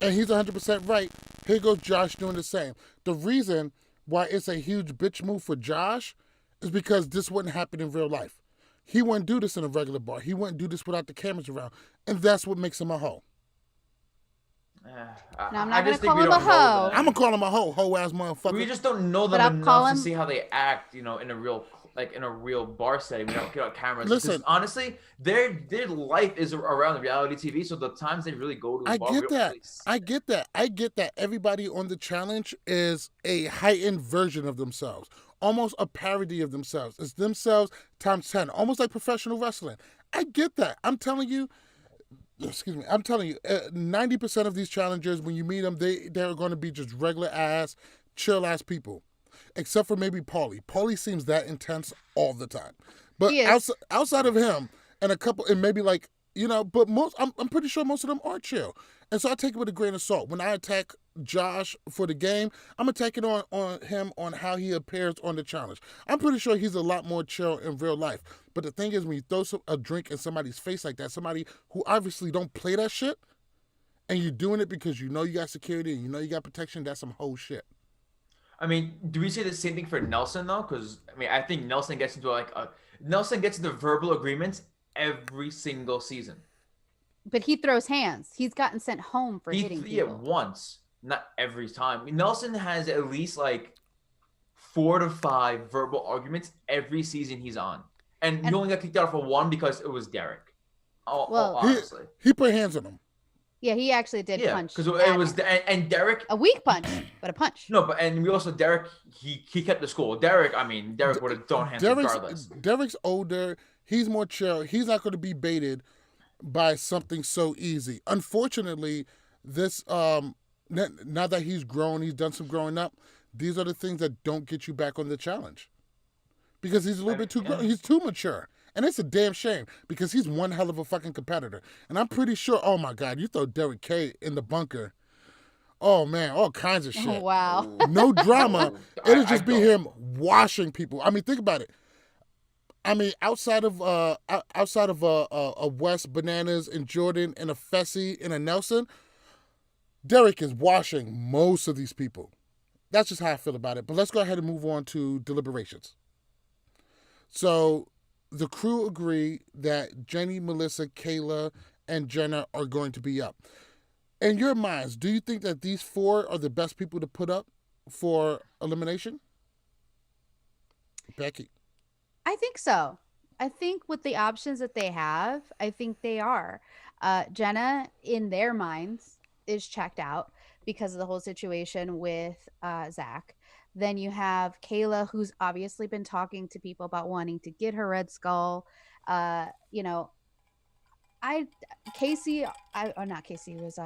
And he's 100% right. Here goes Josh doing the same. The reason why it's a huge bitch move for Josh is because this wouldn't happen in real life. He wouldn't do this in a regular bar. He wouldn't do this without the cameras around. And that's what makes him a hoe. I'm not going to call him a hoe. I'm going to call him a hoe-ass motherfucker. We just don't know them enough to see how they act, you know, in a real bar setting. We don't get on cameras. Listen, because honestly, their life is around the reality TV, so the times they really go to the bar. I get that. Everybody on the challenge is a heightened version of themselves. Almost a parody of themselves. It's themselves times 10. Almost like professional wrestling. I get that. I'm telling you, 90% of these challengers, when you meet them, they're going to be just regular ass, chill ass people. Except for maybe Paulie. Paulie seems that intense all the time. But outside of him and a couple, and maybe like, you know, but I'm pretty sure most of them are chill. And so I take it with a grain of salt. When I attack Josh for the game, I'm attacking on him on how he appears on the challenge. I'm pretty sure he's a lot more chill in real life. But the thing is, when you throw a drink in somebody's face like that, somebody who obviously don't play that shit, and you're doing it because you know you got security and you know you got protection, that's some whole shit. I mean, do we say the same thing for Nelson though? Because I mean, I think Nelson gets into verbal agreements every single season. But he throws hands. He's gotten sent home for hitting people. Yeah, once, not every time. I mean, Nelson has at least like 4 to 5 verbal arguments every season he's on, and he only got kicked out for one because it was Derek. Honestly, he put hands on him. Yeah, he actually did punch. Because it was and Derek, a weak punch, but a punch. No, but and we also Derek he kept the score. Derek would have thrown hands regardless. Derek's older. He's more chill. He's not going to be baited by something so easy. Unfortunately, this now that he's grown, he's done some growing up. These are the things that don't get you back on the challenge because he's a little bit too grown. He's too mature. And it's a damn shame because he's one hell of a fucking competitor. And I'm pretty sure, oh my God, you throw Derek K in the bunker. Oh man, all kinds of shit. Oh, wow. No drama. It'll just be him washing people. I mean, think about it. I mean, outside of a West, Bananas, and Jordan, and a Fessy, and a Nelson, Derek is washing most of these people. That's just how I feel about it. But let's go ahead and move on to deliberations. So the crew agree that Jenny, Melissa, Kayla, and Jenna are going to be up. In your minds, do you think that these 4 are the best people to put up for elimination? Becky. I think so. I think with the options that they have, I think they are. Jenna, in their minds, is checked out because of the whole situation with Zach. Then you have Kayla, who's obviously been talking to people about wanting to get her Red Skull. You know, Casey, not Casey, it was,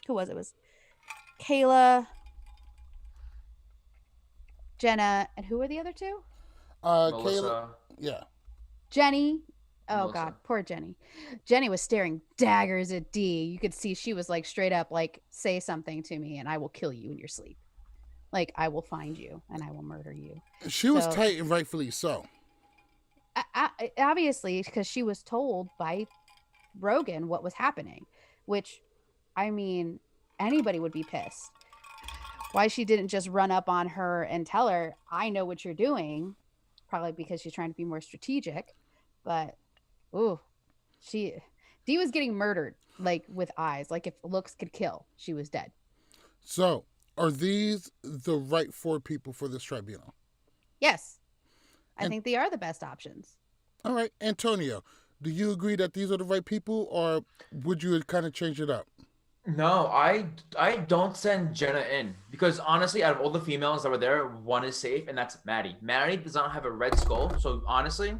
who was it? It was Kayla, Jenna, and who were the other 2? Melissa. Kayla, yeah. Jenny. Oh Melissa. God, poor Jenny. Jenny was staring daggers at Dee. You could see she was like straight up like, say something to me and I will kill you in your sleep. Like, I will find you and I will murder you. She was tight and rightfully so. Obviously, because she was told by Rogan what was happening, which, I mean, anybody would be pissed. Why she didn't just run up on her and tell her, I know what you're doing. Probably because she's trying to be more strategic. But, Dee was getting murdered, like, with eyes. Like, if looks could kill, she was dead. So, are these the right 4 people for this tribunal? Yes. I think they are the best options. All right. Antonio, do you agree that these are the right people, or would you kind of change it up? No, I don't send Jenna in because honestly, out of all the females that were there, one is safe, and that's Maddie. Maddie does not have a red skull, so honestly,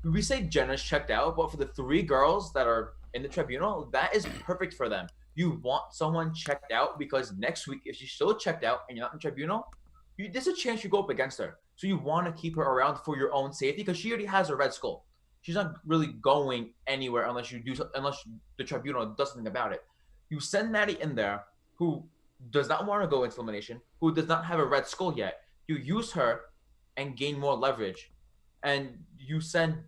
we say Jenna's checked out, but for the 3 girls that are in the tribunal, that is perfect for them. You want someone checked out because next week, if she's still checked out and you're not in the tribunal, there's a chance you go up against her. So you want to keep her around for your own safety because she already has a red skull. She's not really going anywhere unless the tribunal does something about it. You send Maddie in there, who does not want to go into elimination, who does not have a red skull yet. You use her and gain more leverage, and you send.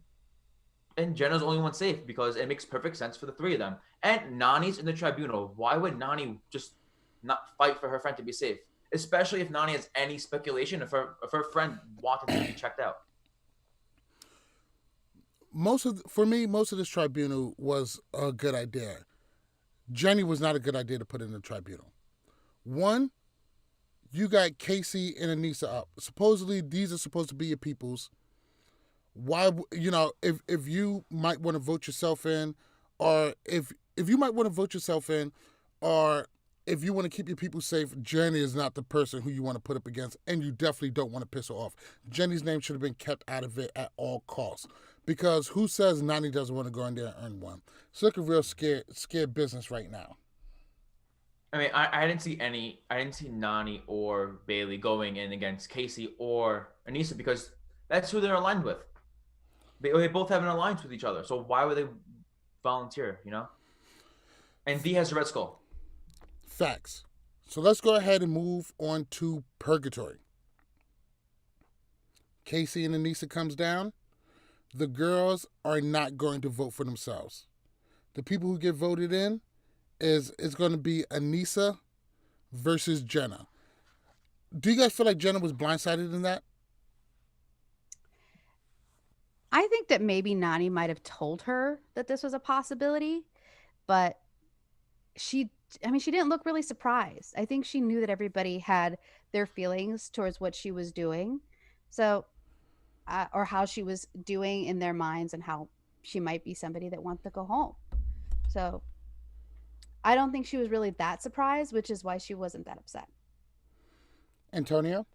And Jenna's the only one safe because it makes perfect sense for the three of them. And Nani's in the tribunal. Why would Nani just not fight for her friend to be safe? Especially if Nani has any speculation if her friend wanted to be checked out. Most of this tribunal was a good idea. Jenny was not a good idea to put in the tribunal. One, you got Casey and Anissa up. Supposedly, these are supposed to be your peoples. Why, if you might want to vote yourself in, or if you might want to vote yourself in, or if you want to keep your people safe, Jenny is not the person who you want to put up against, and you definitely don't want to piss her off. Jenny's name should have been kept out of it at all costs. Because who says Nani doesn't want to go in there and earn one? It's looking real scared business right now. I mean, I didn't see Nani or Bailey going in against Casey or Anissa because that's who they're aligned with. They both have an alliance with each other. So why would they volunteer, And Dee has a red skull. Facts. So let's go ahead and move on to Purgatory. Casey and Anissa comes down. The girls are not going to vote for themselves. The people who get voted in is going to be Anissa versus Jenna. Do you guys feel like Jenna was blindsided in that? I think that maybe Nani might have told her that this was a possibility, but she didn't look really surprised. I think she knew that everybody had their feelings towards what she was doing. So, or how she was doing in their minds and how she might be somebody that wants to go home. So I don't think she was really that surprised, which is why she wasn't that upset. Antonio?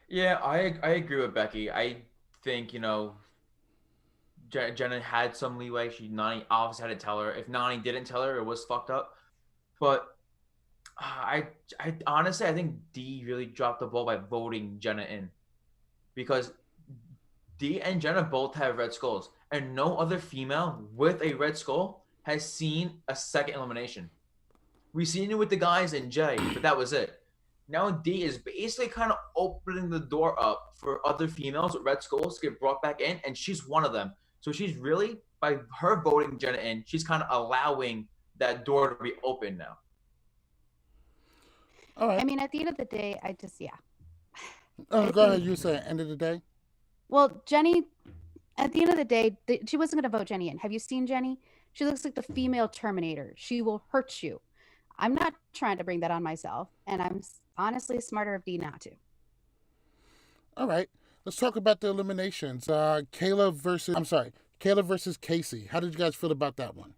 Yeah, I agree with Becky. I think, Jenna had some leeway. Nani obviously had to tell her. If Nani didn't tell her, it was fucked up. But I honestly, I think Dee really dropped the ball by voting Jenna in. Because Dee and Jenna both have red skulls. And no other female with a red skull has seen a second elimination. We've seen it with the guys in Jay, but that was it. Now Dee is basically kind of opening the door up for other females with red skulls to get brought back in, and she's one of them. So she's really, by her voting Jenna in, she's kind of allowing that door to be open now. All right. I mean, at the end of the day, Go ahead. You say end of the day? Well, Jenny, at the end of the day, she wasn't going to vote Jenny in. Have you seen Jenny? She looks like the female Terminator. She will hurt you. I'm not trying to bring that on myself, and I'm honestly smarter of Dee not to. All right. Let's talk about the eliminations. Kayla versus Casey. How did you guys feel about that one?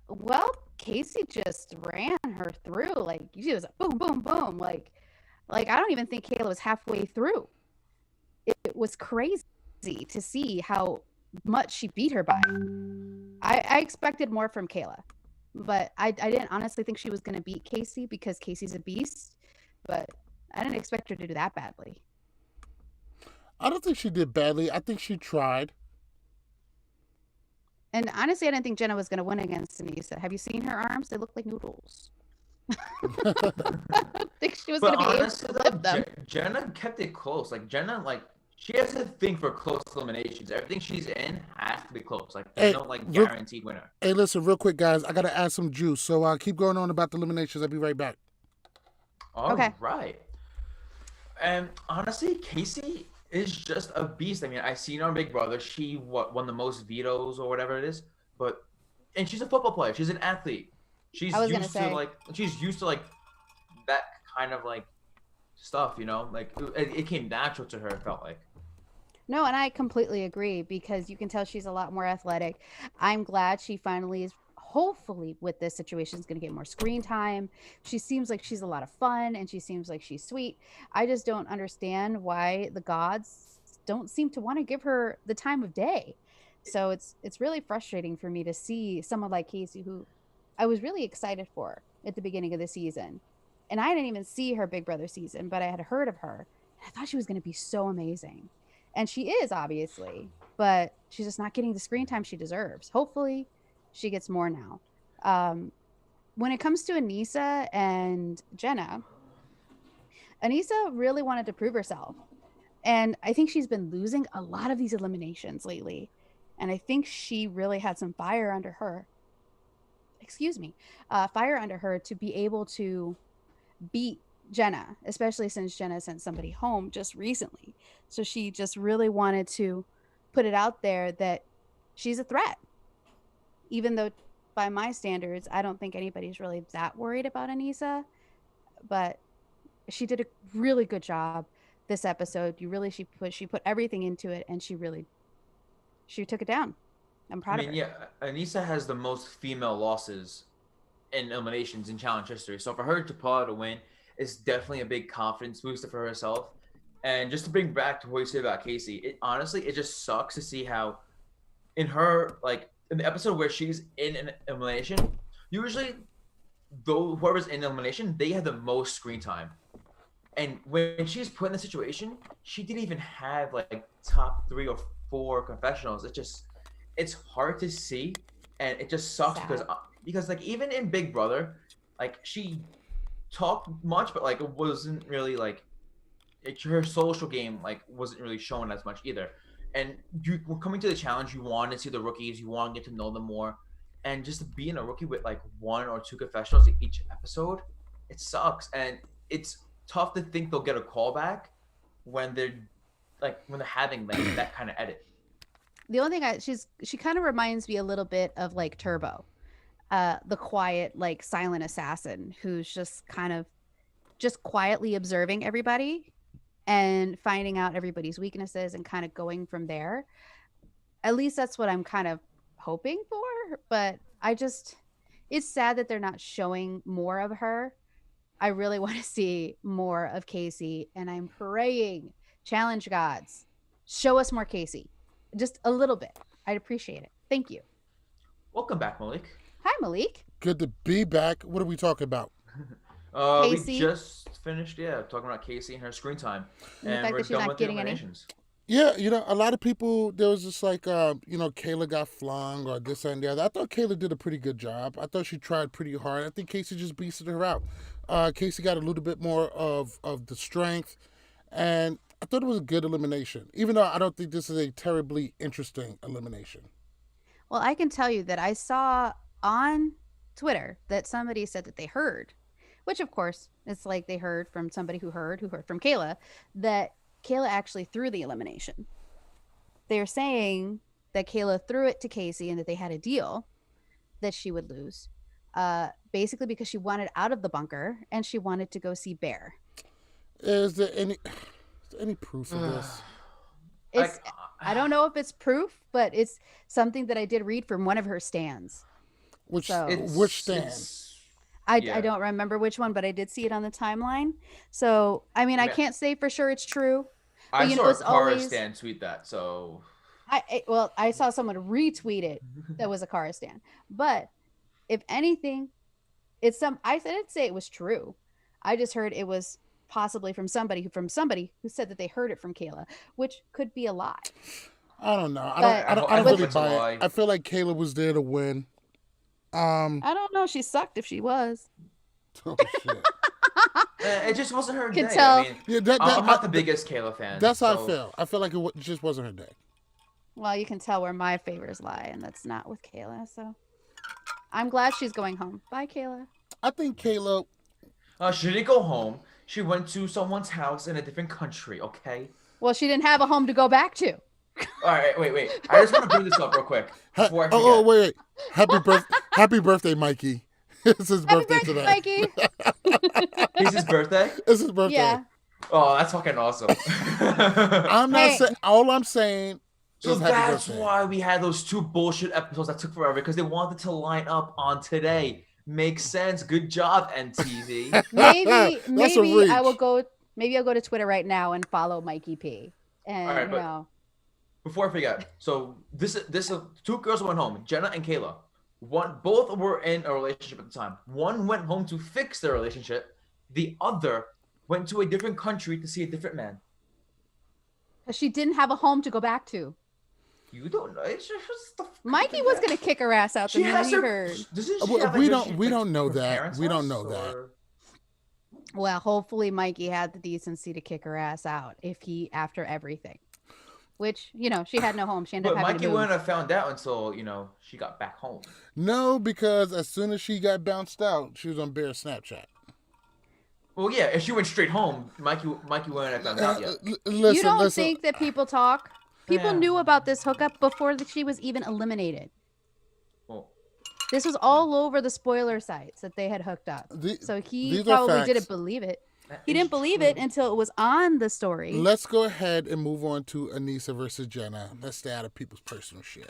Well, Casey just ran her through. Like, she was like, boom, boom, boom. Like I don't even think Kayla was halfway through. It was crazy to see how much she beat her by. I expected more from Kayla, but I didn't honestly think she was going to beat Casey because Casey's a beast, but I didn't expect her to do that badly. I don't think she did badly. I think she tried. And honestly, I didn't think Jenna was going to win against Anissa. Have you seen her arms? They look like noodles. I don't think she was going to be able to lift them. Jenna kept it close. Like, Jenna, she has a thing for close eliminations. Everything she's in has to be close. Like, there's no guaranteed winner. Hey, listen, real quick, guys. I got to add some juice. So keep going on about the eliminations. I'll be right back. All right. And honestly, Casey is just a beast. I mean, I seen her on Big Brother. She won the most vetoes or whatever it is. And she's a football player. She's an athlete. She's used to that kind of stuff, it came natural to her, it felt like. No, and I completely agree because you can tell she's a lot more athletic. I'm glad she finally is, hopefully with this situation, is going to get more screen time. She seems like she's a lot of fun and she seems like she's sweet. I just don't understand why the gods don't seem to want to give her the time of day. So it's really frustrating for me to see someone like Casey, who I was really excited for at the beginning of the season. And I didn't even see her Big Brother season, but I had heard of her. And I thought she was going to be so amazing. And she is, obviously, but she's just not getting the screen time she deserves. Hopefully she gets more now. when it comes to Anissa and Jenna, Anissa really wanted to prove herself. And I think she's been losing a lot of these eliminations lately. And I think she really had some fire under her. Fire under her to be able to beat Jenna, especially since Jenna sent somebody home just recently. So she just really wanted to put it out there that she's a threat. Even though by my standards, I don't think anybody's really that worried about Anissa, but she did a really good job this episode. She put everything into it, and she took it down. I'm proud of her. Yeah, Anissa has the most female losses in eliminations in challenge history. So for her to pull out a win is definitely a big confidence booster for herself. And just to bring back to what you said about Casey, it just sucks to see how in her, like, in the episode where she's in an elimination, usually though whoever's in elimination, they have the most screen time. And when she's put in the situation, she didn't even have like top 3 or 4 confessionals. It's hard to see, and it just sucks because like even in Big Brother, like she talked much, but like it wasn't really like her social game like wasn't really shown as much either. And you were coming to the challenge, you want to see the rookies, you want to get to know them more, and just to be in a rookie with like 1 or 2 confessionals in each episode, it sucks, and it's tough to think they'll get a callback when they're having like that kind of edit. The only thing she kind of reminds me a little bit of like Turbo, the quiet, like silent assassin who's just kind of just quietly observing everybody and finding out everybody's weaknesses and kind of going from there. At least that's what I'm kind of hoping for. But it's sad that they're not showing more of her. I really want to see more of Casey, and I'm praying, challenge gods, show us more Casey. Just a little bit. I'd appreciate it. Thank you. Welcome back, Malik. Hi, Malik. Good to be back. What are we talking about? Casey. We just finished, talking about Casey and her screen time. And we're done with the eliminations. Yeah, a lot of people, there was just like, Kayla got flung or this and the other. I thought Kayla did a pretty good job. I thought she tried pretty hard. I think Casey just beasted her out. Casey got a little bit more of the strength, and I thought it was a good elimination, even though I don't think this is a terribly interesting elimination. Well, I can tell you that I saw on Twitter that somebody said that they heard, which of course it's like they heard from somebody who heard from Kayla, that Kayla actually threw the elimination. They're saying that Kayla threw it to Casey and that they had a deal that she would lose, basically because she wanted out of the bunker and she wanted to go see Bear. Is there any proof of this? I don't know if it's proof, but it's something that I did read from one of her stands. Which stand? I don't remember which one, but I did see it on the timeline. So, I mean, I can't say for sure it's true. I saw a Cara stand tweet that, so... I saw someone retweet it that was a Cara stand. But, if anything, I didn't say it was true. I just heard it was possibly from somebody who said that they heard it from Kayla, which could be a lie. I don't know. I don't really buy it. I feel like Kayla was there to win. I don't know. She sucked if she was. Oh shit! It just wasn't her day. Tell. I mean, I'm not the biggest Kayla fan. That's how I feel. I feel like it just wasn't her day. Well, you can tell where my favors lie, and that's not with Kayla. So I'm glad she's going home. Bye, Kayla. I think Kayla. She didn't go home. She went to someone's house in a different country. Okay. Well, she didn't have a home to go back to. All right, wait. I just want to bring this up real quick. Wait. Happy birthday, Mikey. It's his birthday today. Mikey. It's his birthday? It's his birthday. Yeah. Oh, that's fucking awesome. I'm not saying. All I'm saying. So that's why we had those 2 bullshit episodes that took forever, because they wanted to line up on today. Makes sense. Good job, NTV. Maybe I will go. Maybe I'll go to Twitter right now and follow Mikey P. And all right, before I forget, so this 2 girls went home, Jenna and Kayla. Both were in a relationship at the time. One went home to fix their relationship. The other went to a different country to see a different man. She didn't have a home to go back to. You don't know. It's just the Mikey was gonna kick her ass out the She minute has he her. heard. Doesn't she We have, like, don't- we don't know her that. parents' We don't house, know that. or- Well, hopefully Mikey had the decency to kick her ass out after everything. Which, she had no home. She ended But up having Mikey to move. wouldn't have found out until she got back home. No, because as soon as she got bounced out, she was on Bear's Snapchat. Well, yeah, if she went straight home, Mikey wouldn't have found out yet. You don't think that people talk? People Yeah. knew about this hookup before she was even eliminated. Well, This was all over the spoiler sites that they had hooked up. So he these are probably facts. didn't believe it. He is didn't believe true. it until it was on the story. Let's go ahead and move on to Anissa versus Jenna. Let's stay out of people's personal shit.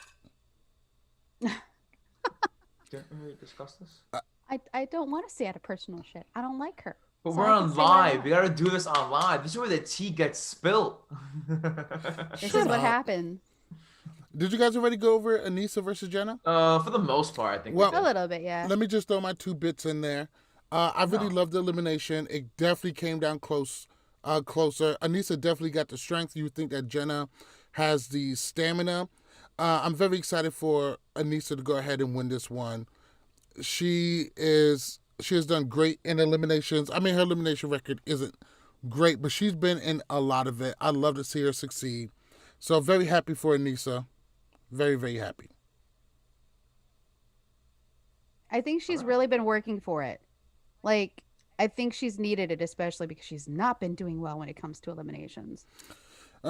Didn't we discuss this? I don't want to stay out of personal shit. I don't like her. But So we're I can on say what I live. want. We gotta do this on live. This is where the tea gets spilt. This Shut is what up. happened. Did you guys already go over Anissa versus Jenna? For the most part, I think. Well- we A did. little bit, yeah. Let me just throw my 2 bits in there. I really No. loved the elimination. It definitely came down closer. Anissa definitely got the strength. You think that Jenna has the stamina. I'm very excited for Anissa to go ahead and win this one. She has done great in eliminations. I mean, her elimination record isn't great, but she's been in a lot of it. I love to see her succeed. So very happy for Anissa. Very, very happy. I think she's really been working for it. Like, I think she's needed it, especially because she's not been doing well when it comes to eliminations.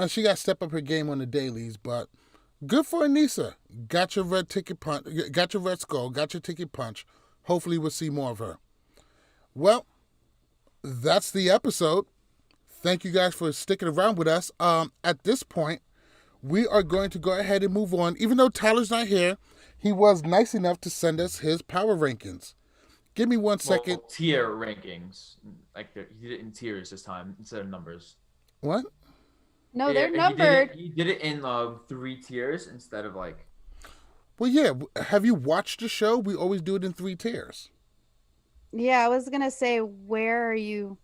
She got to step up her game on the dailies, but good for Anissa. Got your red ticket punch, got your red skull, got your ticket punch. Hopefully we'll see more of her. Well, that's the episode. Thank you guys for sticking around with us. At this point, we are going to go ahead and move on. Even though Tyler's not here, he was nice enough to send us his power rankings. Give me 1 second. Well, tier rankings. Like he did it in tiers this time instead of numbers. What? No, Yeah, they're he numbered. He did it in 3 tiers instead of like. Well, yeah. Have you watched the show? We always do it in 3 tiers. Yeah, I was gonna say, where are you?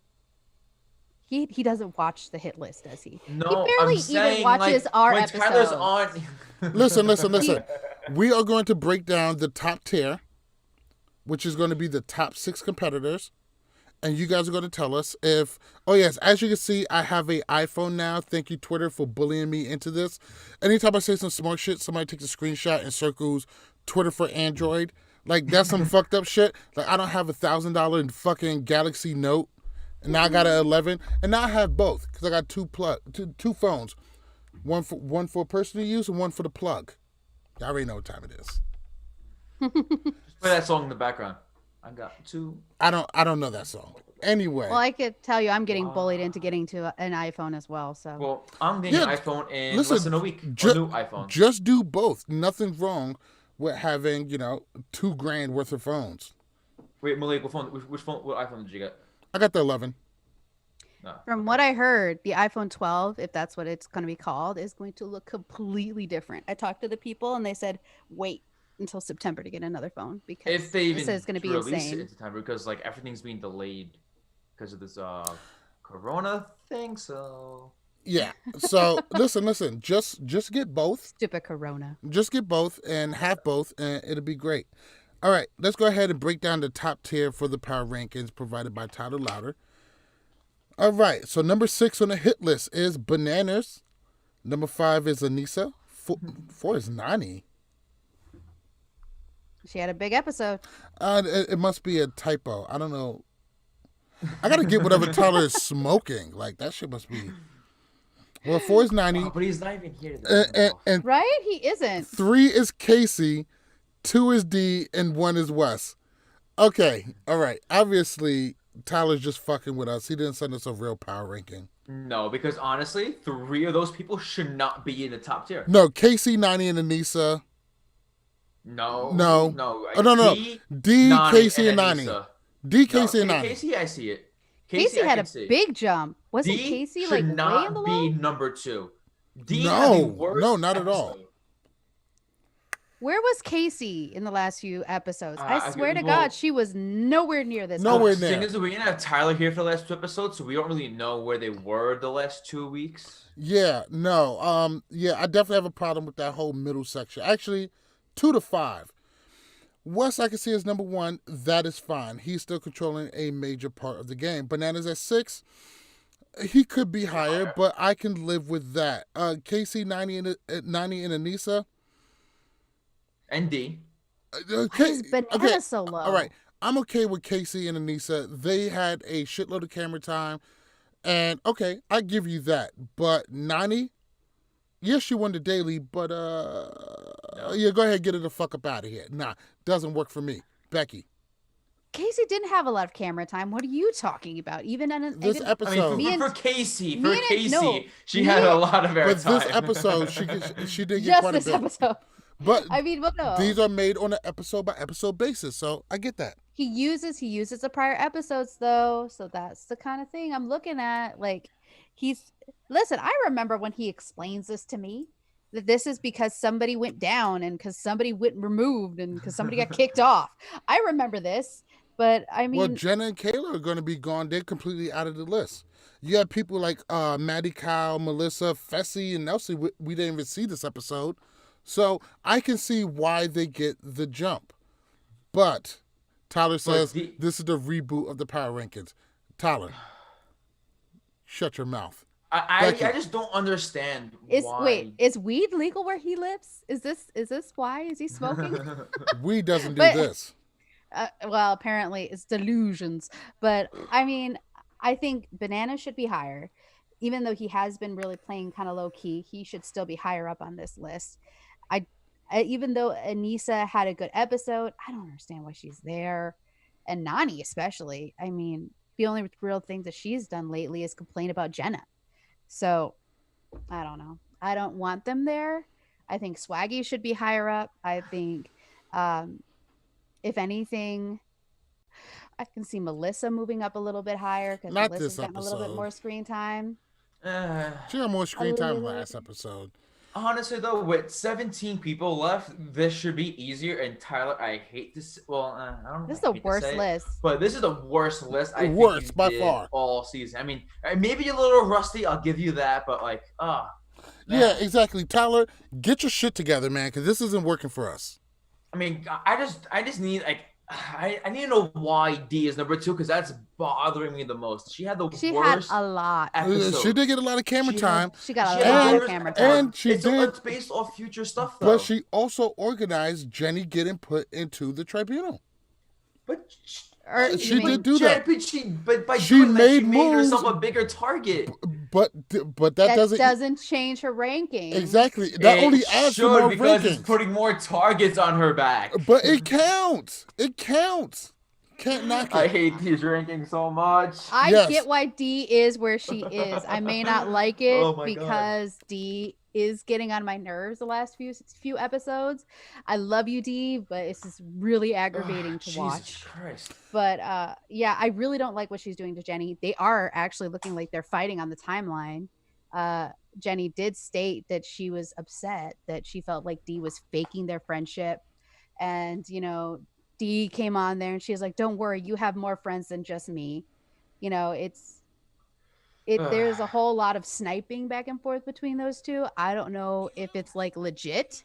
He doesn't watch the hit list, does he? No, he barely I'm saying, even watches like, our when episodes. Tyler's on. Listen. We are going to break down the top tier, which is going to be the top 6 competitors. And you guys are going to tell us if... Oh, yes. As you can see, I have an iPhone now. Thank you, Twitter, for bullying me into this. Anytime I say some smart shit, somebody takes a screenshot and circles Twitter for Android. Like, that's some fucked up shit. Like, I don't have $1,000 fucking Galaxy Note. And now I got an 11. And now I have both because I got two phones. One for personal use and one for the plug. Y'all already know what time it is. Just play that song in the background. I got 2. I don't know that song. Anyway. Well, I could tell you, I'm getting bullied into getting to an iPhone as well. So Well, I'm getting Yeah, an iPhone in listen, less than a week. ju- A new iPhone. Just do both. Nothing wrong with having, $2,000 worth of phones. Wait, Malik, what iPhone did you get? I got the 11. No. from what I heard, the iPhone 12, if that's what it's going to be called, is going to look completely different. I talked to the people and they said, wait until September to get another phone because If they even it's going to be release insane. it in September, because like everything's being delayed because of this Corona thing. So Yeah. So listen. Just get both. Stupid Corona. Just get both and have both, and it'll be great. All right, let's go ahead and break down the top tier for the power rankings provided by Tyler Louder. All right, so number 6 on the hit list is Bananas. Number 5 is Anissa. 4 is Nani. She had a big episode. It must be a typo. I don't know. I gotta get whatever Tyler is smoking. Like that shit must be. Well, 4 is 90. but he's not even here. To And Right? He isn't. 3 is Casey, 2 is D, and 1 is Wes. Okay, all right. Obviously, Tyler's just fucking with us. He didn't send us a real power ranking. No, because honestly, 3 of those people should not be in the top tier. No, Casey, 90, and Anissa. No. No. No. Oh, no. D, Nani, Casey, and 90. Anissa. D, Casey, No, and 90. Casey, I see it. Casey I had can a see. big jump. Wasn't D Casey should like way not in the be low? number 2. D No, had the worst no, not at all. episode. Where was Casey in the last few episodes? I swear to well- God, she was nowhere near this. Nowhere house. The thing near. is, we didn't have Tyler here for the last 2 episodes, so we don't really know where they were the last 2 weeks. Yeah, no. Yeah, I definitely have a problem with that whole middle section. Actually, 2 to 5. Wes, I can see as number 1. That is fine. He's still controlling a major part of the game. Bananas at 6. He could be higher, but I can live with that. Casey, 90 and Anissa. And D. Why is Banana so low? All right. I'm okay with Casey and Anissa. They had a shitload of camera time. And, okay, I give you that. But Nani, yes, she won the daily, but, yeah, go ahead, get her the fuck up out of here. Nah, doesn't work for me. Becky. Casey didn't have a lot of camera time. What are you talking about? Even in This I episode. mean, Me for Casey, me and- she had a lot of But airtime. this episode, she did get just quite a this bit. episode. But I mean, well, no. these are made on an episode by episode basis, so I get that. He uses the prior episodes though, so that's the kind of thing I'm looking at. Like, listen. I remember when he explains this to me, that this is because somebody went down and because somebody went removed and because somebody got kicked off. I remember this, but I mean, Well, Jenna and Kayla are going to be gone. They're completely out of the list. You have people like Maddie, Kyle, Melissa, Fessy, and Nelsie. We didn't even see this episode. So I can see why they get the jump. But Tyler says this is the reboot of the Power Rankings. Tyler, shut your mouth. I just don't understand why. Wait, is weed legal where he lives? Is this why? Is he smoking? Weed doesn't do But- this. Well, apparently it's delusions. But I mean, I think Banana should be higher. Even though he has been really playing kind of low key, he should still be higher up on this list. Even though Anissa had a good episode, I don't understand why she's there. And Nani especially. I mean, the only real thing that she's done lately is complain about Jenna. So I don't know. I don't want them there. I think Swaggy should be higher up. I think if anything, I can see Melissa moving up a little bit higher because Not Melissa's this gotten a little bit episode. more screen time. She had more screen time last episode. Honestly, though, with 17 people left, this should be easier. And Tyler, I hate this. Well, I don't know. This is I the hate to worst say it, list. but this is the worst list. I think Worst, you by did far. all season. I mean, maybe a little rusty. I'll give you that. But like, Yeah, exactly. Tyler, get your shit together, man, because this isn't working for us. I mean, I just need like. I need to know why D is number 2 because that's bothering me the most. She had She had worst a lot. episode. She did get a lot of camera time, She got She a had lot the of worst camera episode. time. and she it's did. It's based off future stuff, though. But she also organized Jenny getting put into the tribunal. But She did do that. But by She doing that, she made made moves. herself a bigger target. But that That doesn't doesn't change her ranking. exactly. That It only adds to should more because it's rankings. putting more targets on her back. But it counts. It counts. Can't knock I it. hate these rankings so much. I Yes. get why D is where she is. I may not like it Oh my God. because D is getting on my nerves the last few episodes. I love you, D, but it's just really aggravating to Jesus watch. Christ. But yeah, I really don't like what she's doing to Jenny. They are actually looking like they're fighting on the timeline. Jenny did state that she was upset that she felt like D was faking their friendship. And, you know, D came on there and she was like, don't worry, you have more friends than just me. You know, there's a whole lot of sniping back and forth between those two. I don't know if it's like legit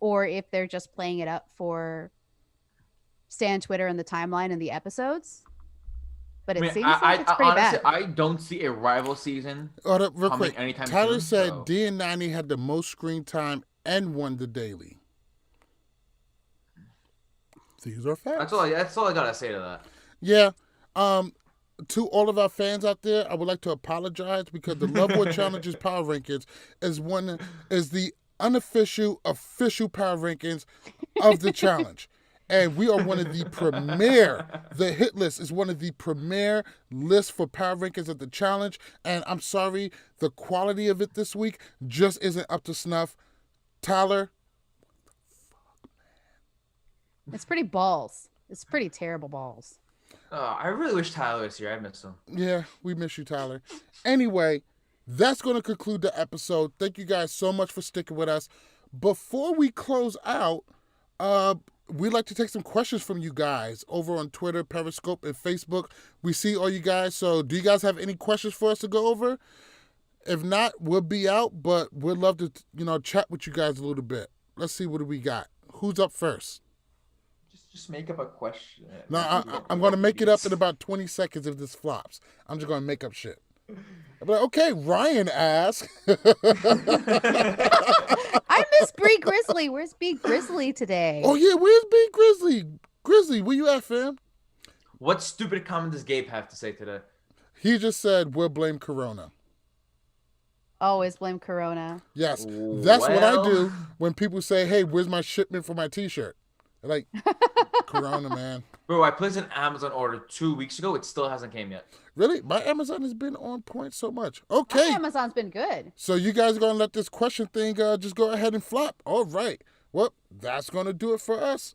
or if they're just playing it up for stay on Twitter and the timeline and the episodes. But it seems like it's pretty honestly, bad. I don't see a rival season. Hold up, real coming quick. anytime Tyler soon, said so- D and 90 had the most screen time and won the daily. These are facts. That's all I gotta say to that. Yeah. To all of our fans out there, I would like to apologize because the Love War Challenges Power Rankings is the unofficial official Power Rankings of the challenge. And we are one of the premier, the hit list is one of the premier lists for Power Rankings of the challenge. And I'm sorry, the quality of it this week just isn't up to snuff. Tyler, It's pretty balls. It's pretty terrible balls. I really wish Tyler was here. I miss him. yeah, we miss you, Tyler. Anyway, that's going to conclude the episode. Thank you guys so much for sticking with us. Before we close out, we'd like to take some questions from you guys over on Twitter, Periscope, and Facebook. We see all you guys. So do you guys have any questions for us to go over? If not, we'll be out, but we'd love to, chat with you guys a little bit. Let's see what do we got. Who's up first? Just make up a question. No, I'm going to make it up in about 20 seconds if this flops. I'm just going to make up shit. I'm like, okay, Ryan asked. I miss Bree Grizzly. Where's Bee Grizzly today? Oh, yeah, where's Bee Grizzly? Grizzly, where you at, fam? What stupid comment does Gabe have to say today? He just said, we'll blame Corona. Always blame Corona. Yes, that's what I do when people say, hey, where's my shipment for my t-shirt? Like, Corona, man. Bro, I placed an Amazon order 2 weeks ago. It still hasn't came yet. Really? My Amazon has been on point so much. Okay. My Amazon's been good. So you guys are going to let this question thing just go ahead and flop. All right. Well, that's going to do it for us.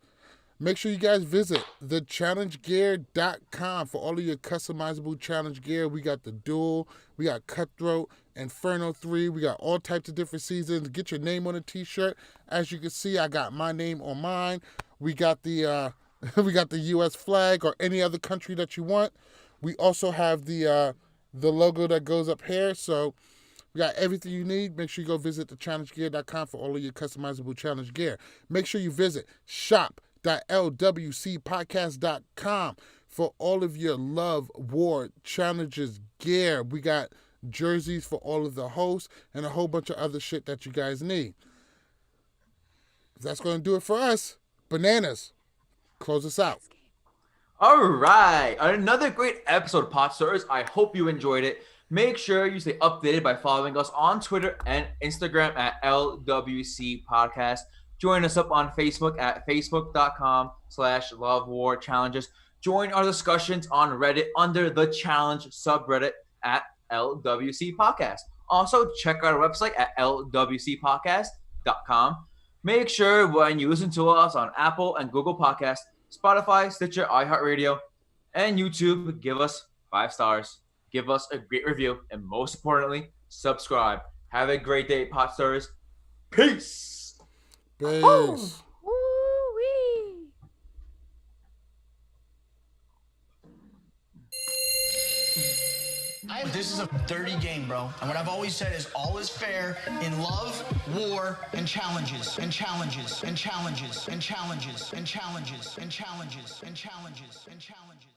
Make sure you guys visit thechallengegear.com for all of your customizable challenge gear. We got the Duel, we got Cutthroat, Inferno 3. We got all types of different seasons. Get your name on a t-shirt. As you can see, I got my name on mine. We got the we got the U.S. flag or any other country that you want. We also have the logo that goes up here. So we got everything you need. Make sure you go visit thechallengegear.com for all of your customizable challenge gear. Make sure you visit shop.lwcpodcast.com for all of your love, war, challenges, gear. We got jerseys for all of the hosts and a whole bunch of other shit that you guys need. That's going to do it for us. Bananas, close us out. All right. Another great episode, Pot Stirrers. I hope you enjoyed it. Make sure you stay updated by following us on Twitter and Instagram at LWC Podcast. Join us up on Facebook at facebook.com/lovewarchallenges. Join our discussions on Reddit under the challenge subreddit at LWC Podcast. Also, check out our website at lwcpodcast.com. Make sure when you listen to us on Apple and Google Podcasts, Spotify, Stitcher, iHeartRadio, and YouTube, give us 5 stars. Give us a great review. And most importantly, subscribe. Have a great day, Pot Stirrers. Peace. Peace. Woo-wee. This is a dirty game, bro. And what I've always said is all is fair in love, war, and challenges, and challenges, and challenges, and challenges, and challenges, and challenges, and challenges, and challenges.